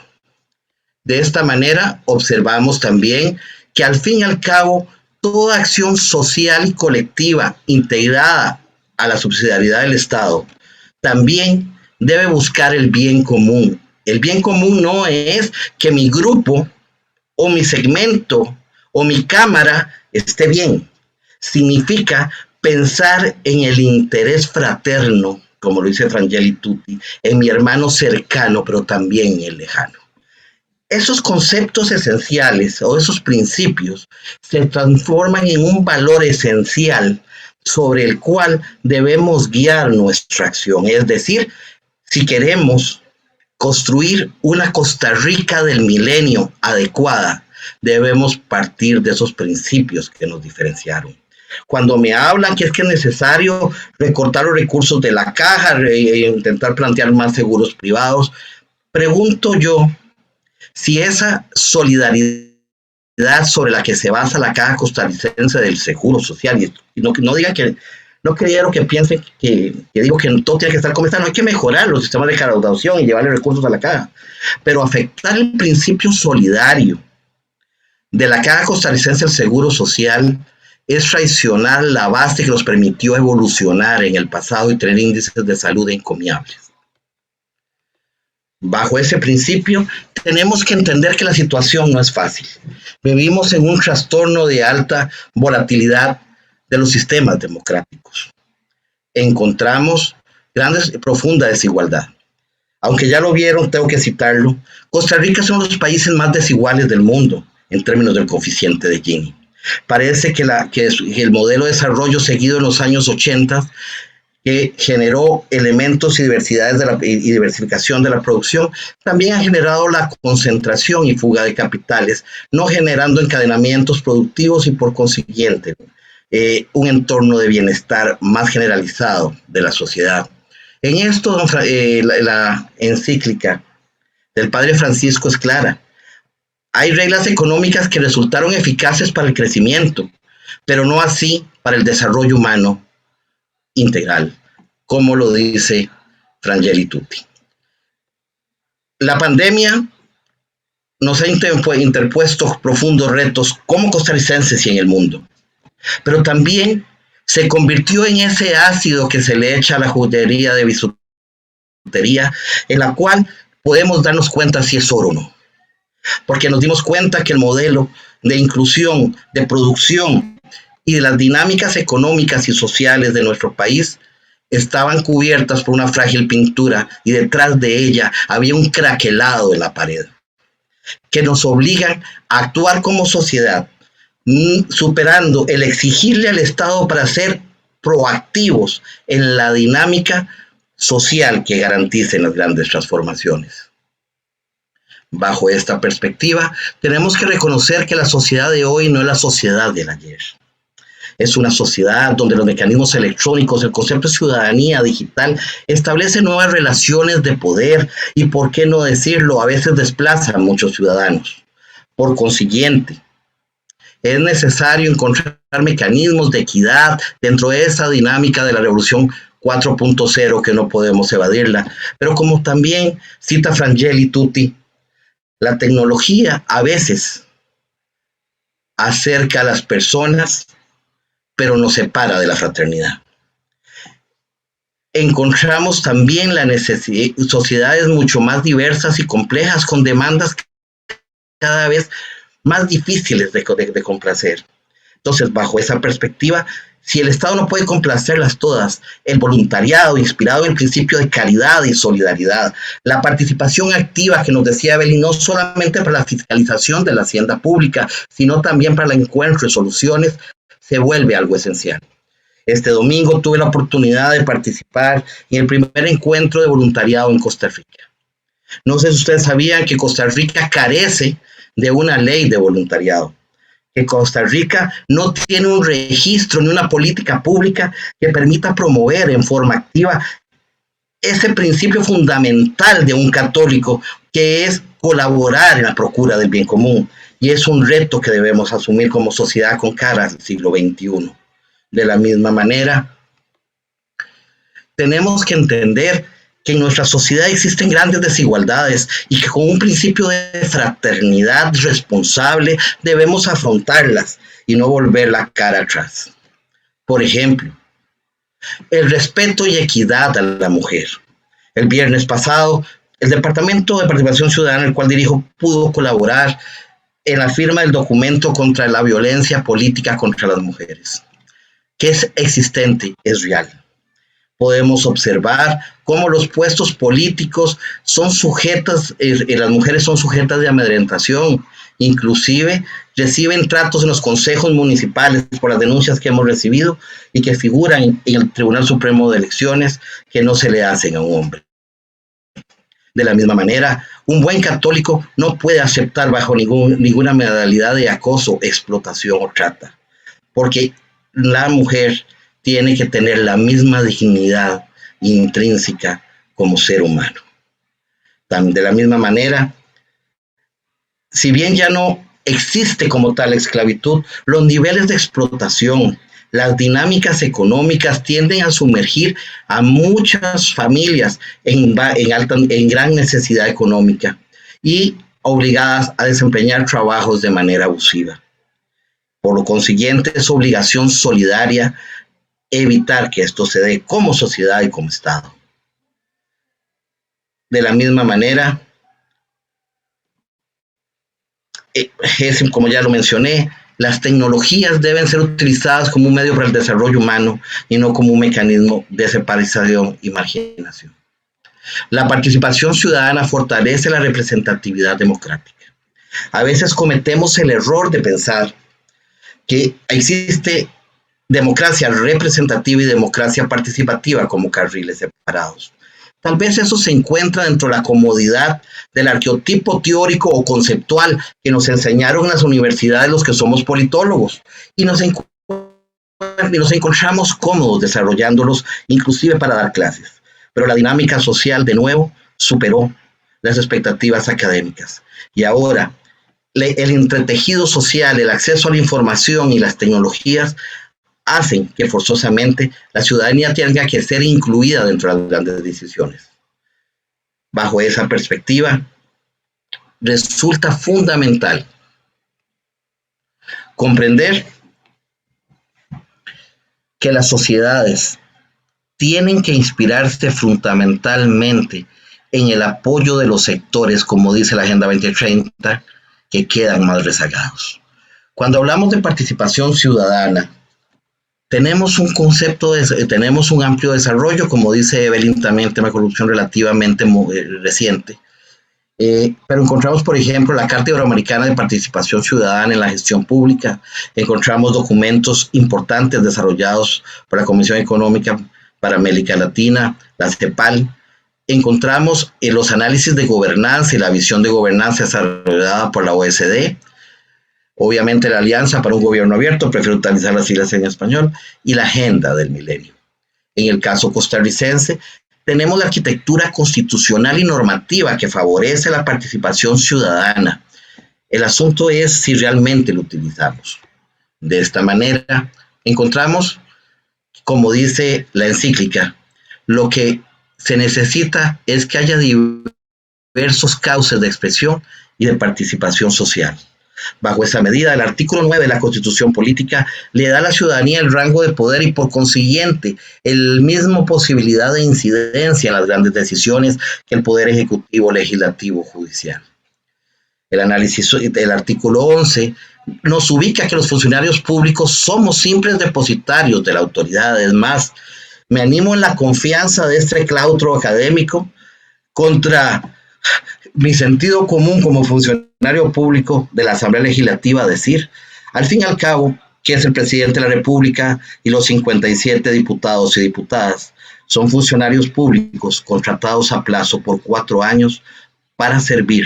De esta manera, observamos también que al fin y al cabo, toda acción social y colectiva integrada a la subsidiariedad del Estado también debe buscar el bien común. El bien común no es que mi grupo o mi segmento o mi cámara esté bien. Significa pensar en el interés fraterno, como lo dice Frangeli Tutti, en mi hermano cercano, pero también en el lejano. Esos conceptos esenciales o esos principios se transforman en un valor esencial sobre el cual debemos guiar nuestra acción. Es decir, si queremos construir una Costa Rica del milenio adecuada, debemos partir de esos principios que nos diferenciaron. Cuando me hablan que es necesario recortar los recursos de la caja e intentar plantear más seguros privados, pregunto yo si esa solidaridad sobre la que se basa la Caja Costarricense del Seguro Social, y no digan que, no quiero que piensen que digo que todo tiene que estar como está, no hay que mejorar los sistemas de recaudación y llevarle recursos a la caja, pero afectar el principio solidario de la Caja Costarricense del Seguro Social es traicionar la base que nos permitió evolucionar en el pasado y tener índices de salud encomiables. Bajo ese principio, tenemos que entender que la situación no es fácil. Vivimos en un trastorno de alta volatilidad de los sistemas democráticos. Encontramos profunda desigualdad. Aunque ya lo vieron, tengo que citarlo. Costa Rica es uno de los países más desiguales del mundo en términos del coeficiente de Gini. Parece que el modelo de desarrollo seguido en los años 80, que generó elementos y diversificación de la producción, también ha generado la concentración y fuga de capitales, no generando encadenamientos productivos y por consiguiente un entorno de bienestar más generalizado de la sociedad. En esto, la encíclica del Padre Francisco es clara. Hay reglas económicas que resultaron eficaces para el crecimiento, pero no así para el desarrollo humano integral, como lo dice Frangeli Tutti. La pandemia nos ha interpuesto profundos retos como costarricenses y en el mundo, pero también se convirtió en ese ácido que se le echa a la juguetería de bisutería, en la cual podemos darnos cuenta si es oro o no. Porque nos dimos cuenta que el modelo de inclusión, de producción y de las dinámicas económicas y sociales de nuestro país estaban cubiertas por una frágil pintura y detrás de ella había un craquelado en la pared, que nos obligan a actuar como sociedad, superando el exigirle al Estado para ser proactivos en la dinámica social que garanticen las grandes transformaciones. Bajo esta perspectiva, tenemos que reconocer que la sociedad de hoy no es la sociedad del ayer. Es una sociedad donde los mecanismos electrónicos, el concepto de ciudadanía digital, establece nuevas relaciones de poder y, por qué no decirlo, a veces desplaza a muchos ciudadanos. Por consiguiente, es necesario encontrar mecanismos de equidad dentro de esa dinámica de la revolución 4.0 que no podemos evadirla. Pero como también cita Frangeli Tutti, la tecnología a veces acerca a las personas, pero nos separa de la fraternidad. Encontramos también sociedades mucho más diversas y complejas, con demandas cada vez más difíciles de complacer. Entonces, bajo esa perspectiva, si el Estado no puede complacerlas todas, el voluntariado inspirado en el principio de caridad y solidaridad, la participación activa que nos decía Evelyn, no solamente para la fiscalización de la hacienda pública, sino también para el encuentro de soluciones, se vuelve algo esencial. Este domingo tuve la oportunidad de participar en el primer encuentro de voluntariado en Costa Rica. No sé si ustedes sabían que Costa Rica carece de una ley de voluntariado, que Costa Rica no tiene un registro ni una política pública que permita promover en forma activa ese principio fundamental de un católico, que es colaborar en la procura del bien común. Y es un reto que debemos asumir como sociedad con cara al siglo XXI. De la misma manera, tenemos que entender que en nuestra sociedad existen grandes desigualdades y que con un principio de fraternidad responsable debemos afrontarlas y no volver la cara atrás. Por ejemplo, el respeto y equidad a la mujer. El viernes pasado, el Departamento de Participación Ciudadana, el cual dirijo, pudo colaborar en la firma del documento contra la violencia política contra las mujeres, que es existente, es real. Podemos observar cómo los puestos políticos son sujetas, las mujeres son sujetas de amedrentación, inclusive reciben tratos en los consejos municipales por las denuncias que hemos recibido y que figuran en el Tribunal Supremo de Elecciones que no se le hacen a un hombre. De la misma manera, un buen católico no puede aceptar bajo ninguna modalidad de acoso, explotación o trata, porque la mujer tiene que tener la misma dignidad intrínseca como ser humano. De la misma manera, si bien ya no existe como tal esclavitud, los niveles de explotación, las dinámicas económicas tienden a sumergir a muchas familias en gran necesidad económica y obligadas a desempeñar trabajos de manera abusiva. Por lo consiguiente, es obligación solidaria evitar que esto se dé como sociedad y como Estado. De la misma manera, como ya lo mencioné, las tecnologías deben ser utilizadas como un medio para el desarrollo humano y no como un mecanismo de separación y marginación. La participación ciudadana fortalece la representatividad democrática. A veces cometemos el error de pensar que existe democracia representativa y democracia participativa como carriles separados. Tal vez eso se encuentra dentro de la comodidad del arqueotipo teórico o conceptual que nos enseñaron en las universidades los que somos politólogos y nos encontramos cómodos desarrollándolos inclusive para dar clases. Pero la dinámica social de nuevo superó las expectativas académicas y ahora el entretejido social, el acceso a la información y las tecnologías hacen que forzosamente la ciudadanía tenga que ser incluida dentro de las grandes decisiones. Bajo esa perspectiva, resulta fundamental comprender que las sociedades tienen que inspirarse fundamentalmente en el apoyo de los sectores, como dice la Agenda 2030, que quedan más rezagados. Cuando hablamos de participación ciudadana, tenemos tenemos un amplio desarrollo, como dice Evelyn, también tema de corrupción relativamente reciente. Pero encontramos, por ejemplo, la Carta Iberoamericana de Participación Ciudadana en la Gestión Pública, encontramos documentos importantes desarrollados por la Comisión Económica para América Latina, la CEPAL, encontramos los análisis de gobernanza y la visión de gobernanza desarrollada por la OSD, obviamente la Alianza para un Gobierno Abierto, prefiero utilizar las siglas en español, y la Agenda del Milenio. En el caso costarricense, tenemos la arquitectura constitucional y normativa que favorece la participación ciudadana. El asunto es si realmente lo utilizamos. De esta manera, encontramos, como dice la encíclica, lo que se necesita es que haya diversos cauces de expresión y de participación social. Bajo esa medida, el artículo 9 de la Constitución Política le da a la ciudadanía el rango de poder y por consiguiente el mismo posibilidad de incidencia en las grandes decisiones que el poder ejecutivo, legislativo, judicial. El análisis del artículo 11 nos ubica que los funcionarios públicos somos simples depositarios de la autoridad. Es más, me animo en la confianza de este claustro académico contra mi sentido común como funcionario público de la Asamblea Legislativa, decir, al fin y al cabo, que es el presidente de la República y los 57 diputados y diputadas, son funcionarios públicos contratados a plazo por 4 años para servir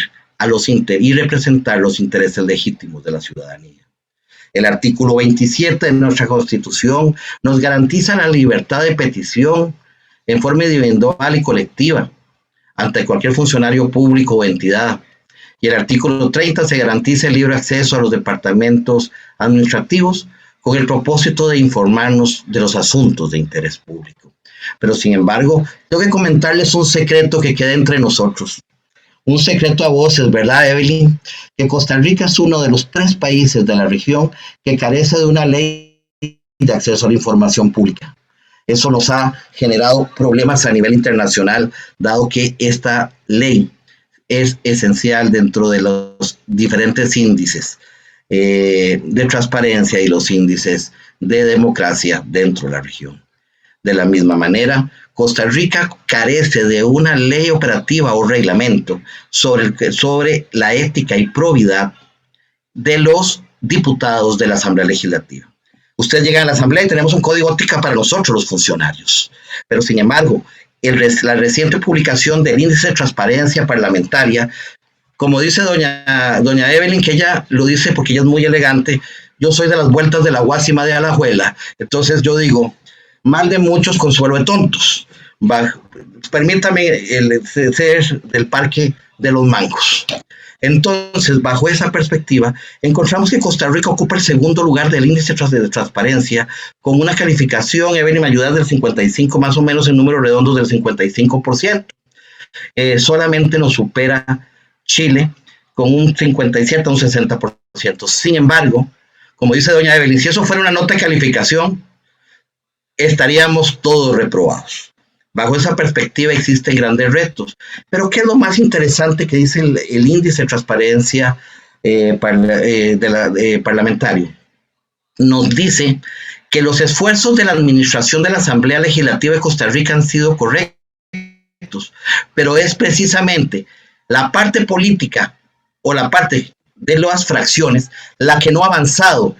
y representar los intereses legítimos de la ciudadanía. El artículo 27 de nuestra Constitución nos garantiza la libertad de petición en forma individual y colectiva ante cualquier funcionario público o entidad. Y el artículo 30 se garantiza el libre acceso a los departamentos administrativos con el propósito de informarnos de los asuntos de interés público. Pero sin embargo, tengo que comentarles un secreto que queda entre nosotros. Un secreto a voces, ¿verdad, Evelyn? Que Costa Rica es uno de los 3 países de la región que carece de una ley de acceso a la información pública. Eso nos ha generado problemas a nivel internacional, dado que esta ley es esencial dentro de los diferentes índices de transparencia y los índices de democracia dentro de la región. De la misma manera, Costa Rica carece de una ley operativa o reglamento sobre la ética y probidad de los diputados de la Asamblea Legislativa. Usted llega a la Asamblea y tenemos un código de ética para nosotros los funcionarios, pero sin embargo, la reciente publicación del índice de transparencia parlamentaria, como dice doña Evelyn, que ella lo dice porque ella es muy elegante, yo soy de las vueltas de la Guásima de Alajuela, entonces yo digo, mal de muchos, consuelo de tontos. Permítame ser del Parque de los Mangos. Entonces, bajo esa perspectiva, encontramos que Costa Rica ocupa el segundo lugar del índice de transparencia con una calificación, Evelyn, me ayudas, del 55, más o menos en números redondos del 55%. Solamente nos supera Chile con un 57 a un 60%. Sin embargo, como dice doña Evelyn, si eso fuera una nota de calificación, estaríamos todos reprobados. Bajo esa perspectiva existen grandes retos. Pero ¿qué es lo más interesante que dice el índice de transparencia parlamentario? Nos dice que los esfuerzos de la administración de la Asamblea Legislativa de Costa Rica han sido correctos, pero es precisamente la parte política o la parte de las fracciones la que no ha avanzado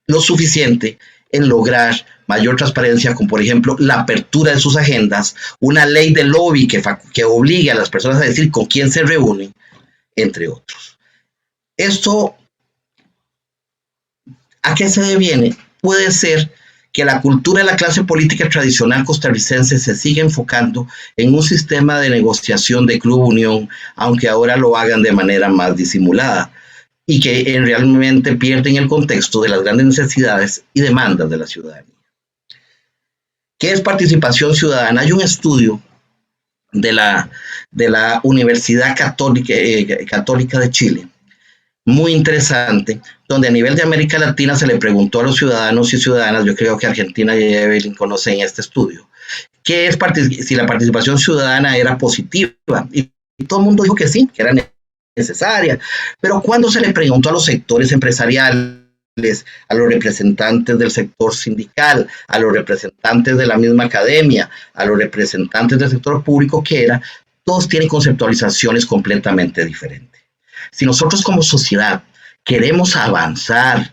lo suficiente en lograr mayor transparencia, como por ejemplo la apertura de sus agendas, una ley de lobby que obligue a las personas a decir con quién se reúnen, entre otros. Esto, ¿a qué se deviene? Puede ser que la cultura de la clase política tradicional costarricense se sigue enfocando en un sistema de negociación de club-unión, aunque ahora lo hagan de manera más disimulada, y que realmente pierden el contexto de las grandes necesidades y demandas de la ciudadanía. ¿Qué es participación ciudadana? Hay un estudio de la Universidad Católica de Chile, muy interesante, donde a nivel de América Latina se le preguntó a los ciudadanos y ciudadanas, yo creo que Argentina y Evelyn conocen este estudio, si la participación ciudadana era positiva, y todo el mundo dijo que sí, que era necesaria, pero cuando se le preguntó a los sectores empresariales, a los representantes del sector sindical, a los representantes de la misma academia, a los representantes del sector público, ¿qué era? Todos tienen conceptualizaciones completamente diferentes. Si nosotros como sociedad queremos avanzar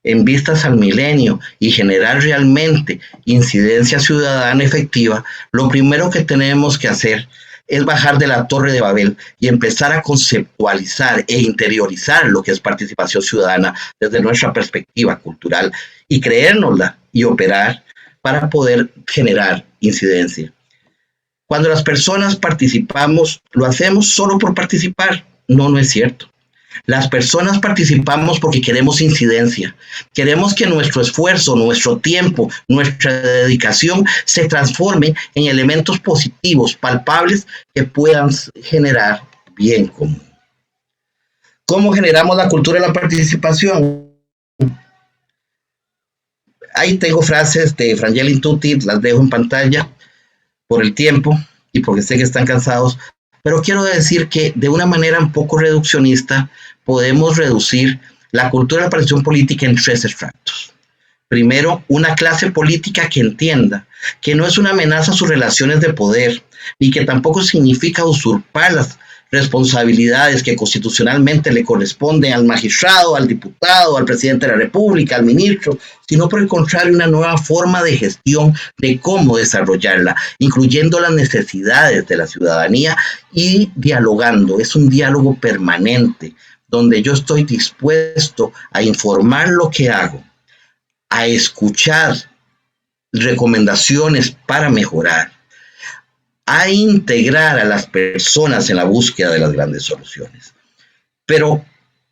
en vistas al milenio y generar realmente incidencia ciudadana efectiva, lo primero que tenemos que hacer es bajar de la Torre de Babel y empezar a conceptualizar e interiorizar lo que es participación ciudadana desde nuestra perspectiva cultural y creérnosla y operar para poder generar incidencia. Cuando las personas participamos, lo hacemos solo por participar. No es cierto. Las personas participamos porque queremos incidencia. Queremos que nuestro esfuerzo, nuestro tiempo, nuestra dedicación se transforme en elementos positivos, palpables, que puedan generar bien común. ¿Cómo generamos la cultura de la participación? Ahí tengo frases de Frangeli Intutti, las dejo en pantalla por el tiempo y porque sé que están cansados, pero quiero decir que de una manera un poco reduccionista podemos reducir la cultura de la participación política en 3 estratos. Primero, una clase política que entienda que no es una amenaza a sus relaciones de poder, ni que tampoco significa usurpar las responsabilidades que constitucionalmente le corresponden al magistrado, al diputado, al presidente de la República, al ministro, sino por el contrario, una nueva forma de gestión de cómo desarrollarla, incluyendo las necesidades de la ciudadanía y dialogando. Es un diálogo permanente, donde yo estoy dispuesto a informar lo que hago, a escuchar recomendaciones para mejorar, a integrar a las personas en la búsqueda de las grandes soluciones. Pero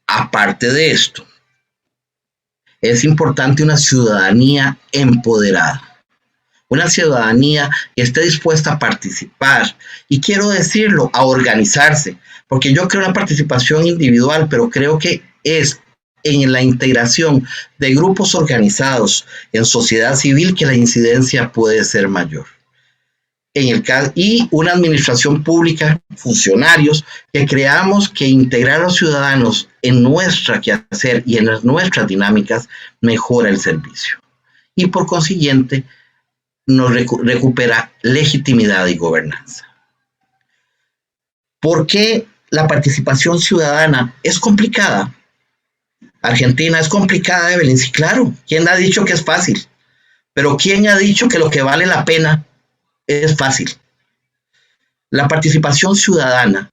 aparte de esto, es importante una ciudadanía empoderada. una ciudadanía que esté dispuesta a participar, y quiero decirlo, a organizarse, porque yo creo en la participación individual, pero creo que es en la integración de grupos organizados en sociedad civil que la incidencia puede ser mayor. Y una administración pública, funcionarios, que creamos que integrar a los ciudadanos en nuestra quehacer y en nuestras dinámicas mejora el servicio. Y por consiguiente, nos recupera legitimidad y gobernanza. ¿Por qué la participación ciudadana es complicada? Argentina es complicada, Evelyn, sí, claro. ¿Quién ha dicho que es fácil? Pero ¿quién ha dicho que lo que vale la pena es fácil? La participación ciudadana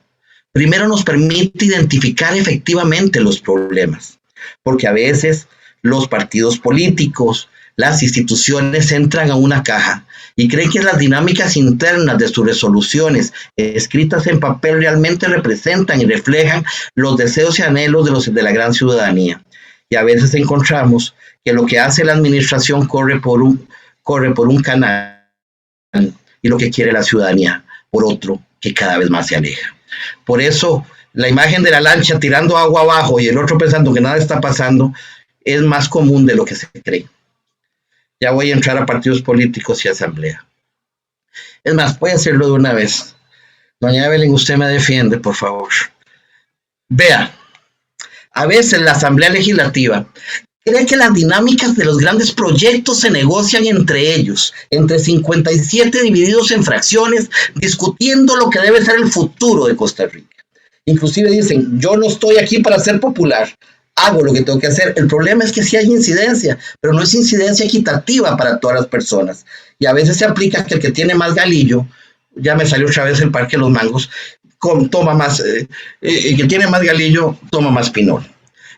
primero nos permite identificar efectivamente los problemas, porque a veces los partidos políticos, las instituciones entran a una caja y creen que las dinámicas internas de sus resoluciones escritas en papel realmente representan y reflejan los deseos y anhelos de la gran ciudadanía. Y a veces encontramos que lo que hace la administración corre por un canal y lo que quiere la ciudadanía por otro que cada vez más se aleja. Por eso la imagen de la lancha tirando agua abajo y el otro pensando que nada está pasando es más común de lo que se cree. Ya voy a entrar a partidos políticos y asamblea. Es más, voy a hacerlo de una vez. Doña Evelyn, usted me defiende, por favor. Vea, a veces la Asamblea Legislativa cree que las dinámicas de los grandes proyectos se negocian entre ellos, entre 57 divididos en fracciones, discutiendo lo que debe ser el futuro de Costa Rica. Inclusive dicen, yo no estoy aquí para ser popular, hago lo que tengo que hacer. El problema es que sí hay incidencia, pero no es incidencia equitativa para todas las personas. Y a veces se aplica que el que tiene más galillo, ya me salió otra vez el Parque de los Mangos, toma más, el que tiene más galillo toma más pinol.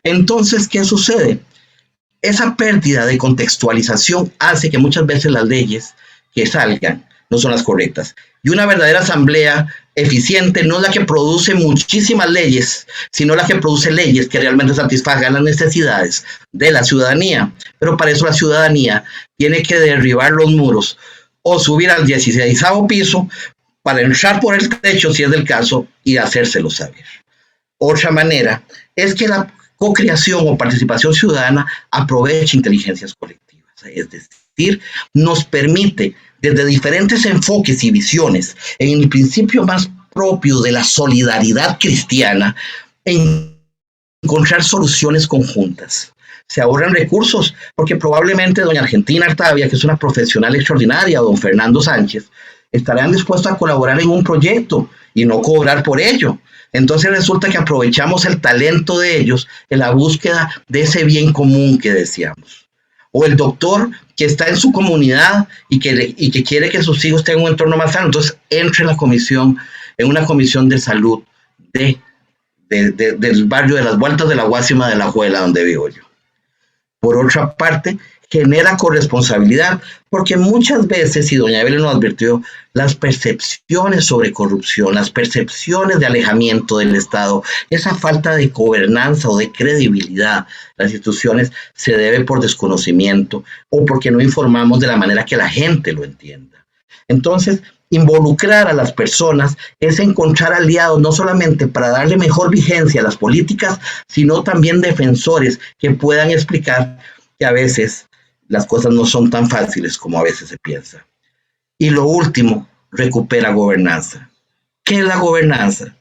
Entonces, ¿qué sucede? Esa pérdida de contextualización hace que muchas veces las leyes que salgan no son las correctas. Y una verdadera asamblea eficiente no es la que produce muchísimas leyes, sino la que produce leyes que realmente satisfagan las necesidades de la ciudadanía. Pero para eso la ciudadanía tiene que derribar los muros o subir al 16º piso para entrar por el techo, si es del caso, y hacérselo saber. Otra manera es que la co-creación o participación ciudadana aproveche inteligencias colectivas, es decir, nos permite desde diferentes enfoques y visiones, en el principio más propio de la solidaridad cristiana, encontrar soluciones conjuntas. Se ahorran recursos, porque probablemente doña Argentina Artavia, que es una profesional extraordinaria, o don Fernando Sánchez, estarán dispuestos a colaborar en un proyecto y no cobrar por ello. Entonces resulta que aprovechamos el talento de ellos en la búsqueda de ese bien común que deseamos. O el doctor que está en su comunidad y que quiere que sus hijos tengan un entorno más sano, entonces entra en una comisión de salud del barrio de las Vueltas de la Guásima de la Juela, donde vivo yo. Por otra parte, genera corresponsabilidad, porque muchas veces, y doña Evelyn nos advirtió, las percepciones sobre corrupción, las percepciones de alejamiento del Estado, esa falta de gobernanza o de credibilidad de las instituciones se debe por desconocimiento o porque no informamos de la manera que la gente lo entienda. Entonces, involucrar a las personas es encontrar aliados no solamente para darle mejor vigencia a las políticas, sino también defensores que puedan explicar que a veces las cosas no son tan fáciles como a veces se piensa. Y lo último, recupera gobernanza. ¿Qué es la gobernanza?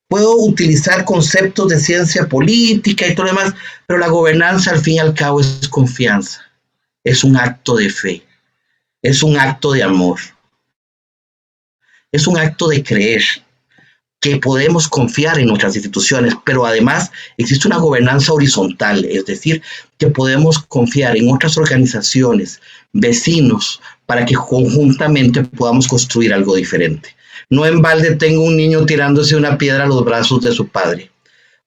Puedo utilizar conceptos de ciencia política y todo lo demás, pero la gobernanza al fin y al cabo es confianza. Es un acto de fe. Es un acto de amor. Es un acto de creer que podemos confiar en nuestras instituciones, pero además existe una gobernanza horizontal, es decir, que podemos confiar en otras organizaciones, vecinos, para que conjuntamente podamos construir algo diferente. No en balde tengo un niño tirándose una piedra a los brazos de su padre,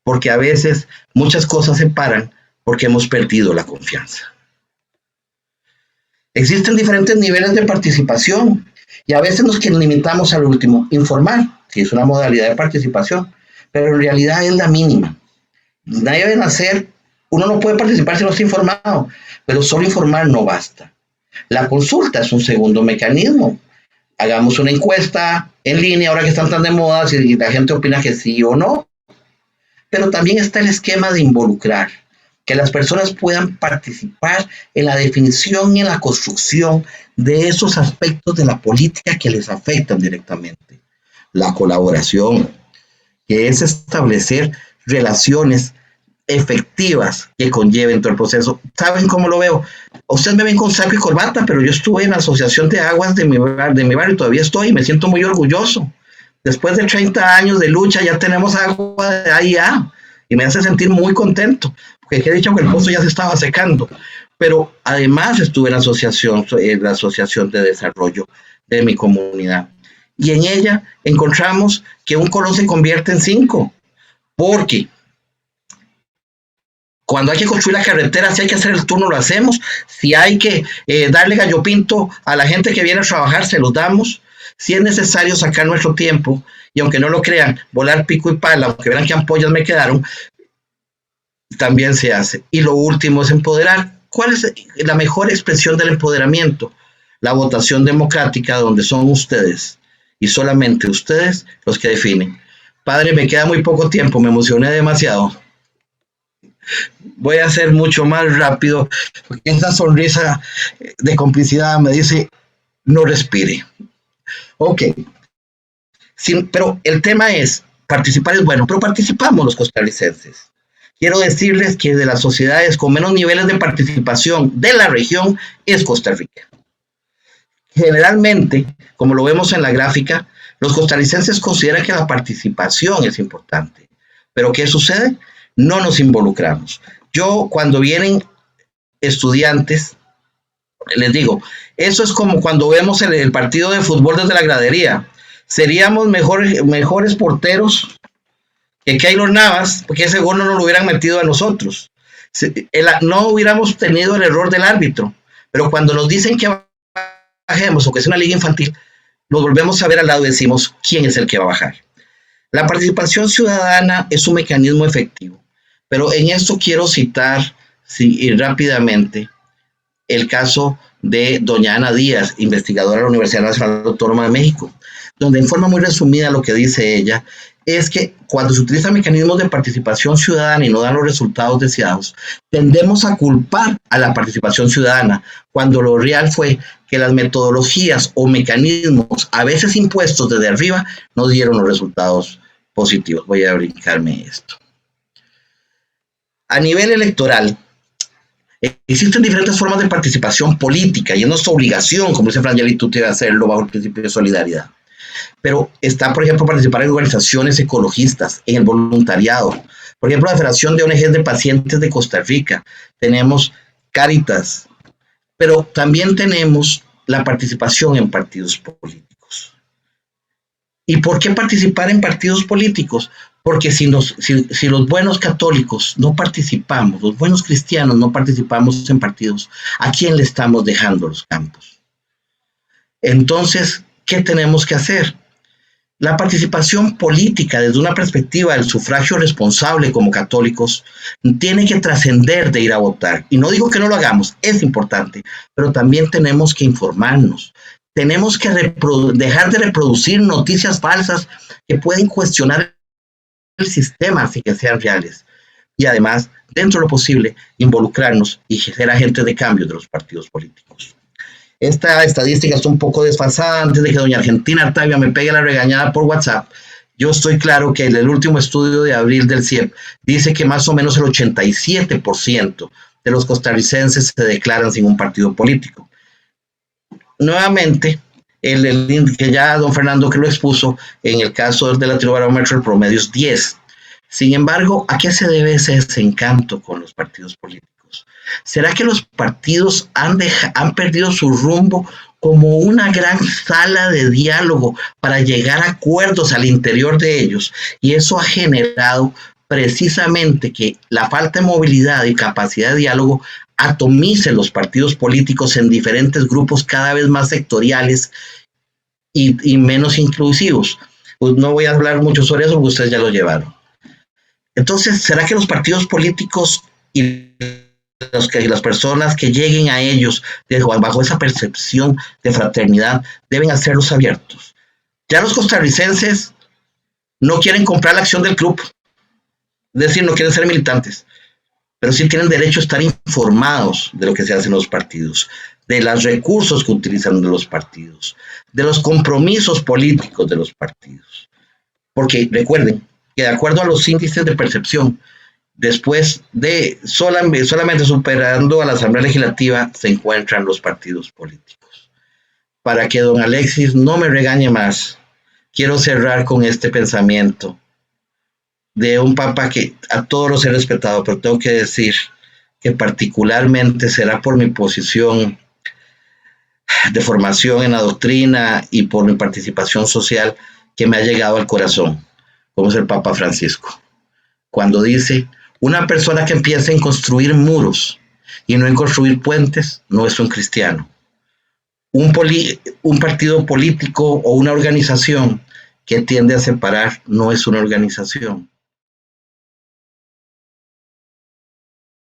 porque a veces muchas cosas se paran porque hemos perdido la confianza. Existen diferentes niveles de participación y a veces nos limitamos al último, informar, si es una modalidad de participación, pero en realidad es la mínima. Nadie debe hacer, uno no puede participar si no está informado, pero solo informar no basta. La consulta es un segundo mecanismo. Hagamos una encuesta en línea, ahora que están tan de moda, si la gente opina que sí o no. Pero también está el esquema de involucrar, que las personas puedan participar en la definición y en la construcción de esos aspectos de la política que les afectan directamente. La colaboración, que es establecer relaciones efectivas que conlleven todo el proceso. ¿Saben cómo lo veo? Ustedes me ven con saco y corbata, pero yo estuve en la asociación de aguas de mi barrio y todavía estoy y me siento muy orgulloso. Después de 30 años de lucha ya tenemos agua de AIA y me hace sentir muy contento, porque he dicho que el pozo ya se estaba secando. Pero además estuve en la asociación de desarrollo de mi comunidad. Y en ella encontramos que un colón se convierte en 5, porque cuando hay que construir la carretera, si hay que hacer el turno, lo hacemos. Si hay que darle gallo pinto a la gente que viene a trabajar, se los damos. Si es necesario sacar nuestro tiempo, y aunque no lo crean, volar pico y pala, aunque vean que ampollas me quedaron, también se hace. Y lo último es empoderar. ¿Cuál es la mejor expresión del empoderamiento? La votación democrática, donde son ustedes, y solamente ustedes, los que definen. Padre, me queda muy poco tiempo, me emocioné demasiado. Voy a ser mucho más rápido, porque esa sonrisa de complicidad me dice, no respire. Ok, sí, pero el tema es, participar es bueno, pero participamos los costarricenses. Quiero decirles que de las sociedades con menos niveles de participación de la región es Costa Rica. Generalmente, como lo vemos en la gráfica, los costarricenses consideran que la participación es importante. Pero ¿qué sucede? No nos involucramos. Yo, cuando vienen estudiantes, les digo, eso es como cuando vemos el partido de fútbol desde la gradería. Seríamos mejores porteros que Keylor Navas, porque ese gol no nos lo hubieran metido a nosotros. No hubiéramos tenido el error del árbitro, pero cuando nos dicen que bajemos o que es una liga infantil, nos volvemos a ver al lado y decimos quién es el que va a bajar. La participación ciudadana es un mecanismo efectivo, pero en esto quiero citar rápidamente el caso de doña Ana Díaz, investigadora de la Universidad Nacional Autónoma de México, donde en forma muy resumida lo que dice ella es que cuando se utilizan mecanismos de participación ciudadana y no dan los resultados deseados, tendemos a culpar a la participación ciudadana, cuando lo real fue que las metodologías o mecanismos, a veces impuestos desde arriba, no dieron los resultados positivos. Voy a brincarme esto. A nivel electoral, existen diferentes formas de participación política y es nuestra obligación, como dice Frangeli, tú debes hacerlo bajo el principio de solidaridad. Pero está, por ejemplo, participar en organizaciones ecologistas, en el voluntariado. Por ejemplo, la Federación de ONGs de Pacientes de Costa Rica. Tenemos Cáritas, pero también tenemos la participación en partidos políticos. ¿Y por qué participar en partidos políticos? Porque si los buenos católicos no participamos, los buenos cristianos no participamos en partidos, ¿a quién le estamos dejando los campos? Entonces, ¿qué tenemos que hacer? La participación política desde una perspectiva del sufragio responsable como católicos tiene que trascender de ir a votar. Y no digo que no lo hagamos, es importante, pero también tenemos que informarnos. Tenemos que dejar de reproducir noticias falsas que pueden cuestionar el sistema sin que sean reales. Y además, dentro de lo posible, involucrarnos y ser agentes de cambio de los partidos políticos. Esta estadística está un poco desfasada. Antes de que doña Argentina Artavia me pegue la regañada por WhatsApp, yo estoy claro que el último estudio de abril del CIEP dice que más o menos el 87% de los costarricenses se declaran sin un partido político. Nuevamente, que ya don Fernando que lo expuso, en el caso del Latinobarómetro el promedio es 10. Sin embargo, ¿a qué se debe ese desencanto con los partidos políticos? ¿Será que los partidos han perdido su rumbo como una gran sala de diálogo para llegar a acuerdos al interior de ellos? Y eso ha generado precisamente que la falta de movilidad y capacidad de diálogo atomice los partidos políticos en diferentes grupos cada vez más sectoriales y menos inclusivos. Pues no voy a hablar mucho sobre eso porque ustedes ya lo llevaron. Entonces, ¿será que los partidos políticos y las personas que lleguen a ellos bajo esa percepción de fraternidad deben hacerlos abiertos. Ya los costarricenses no quieren comprar la acción del club, es decir, no quieren ser militantes, pero sí tienen derecho a estar informados de lo que se hace en los partidos, de los recursos que utilizan de los partidos, de los compromisos políticos de los partidos. Porque recuerden que de acuerdo a los índices de percepción, después de solamente superando a la Asamblea Legislativa, se encuentran los partidos políticos. Para que don Alexis no me regañe más, quiero cerrar con este pensamiento de un papa que a todos los he respetado, pero tengo que decir que particularmente será por mi posición de formación en la doctrina y por mi participación social que me ha llegado al corazón, como es el Papa Francisco, cuando dice: una persona que empieza en construir muros y no en construir puentes no es un cristiano. Un partido político o una organización que tiende a separar no es una organización.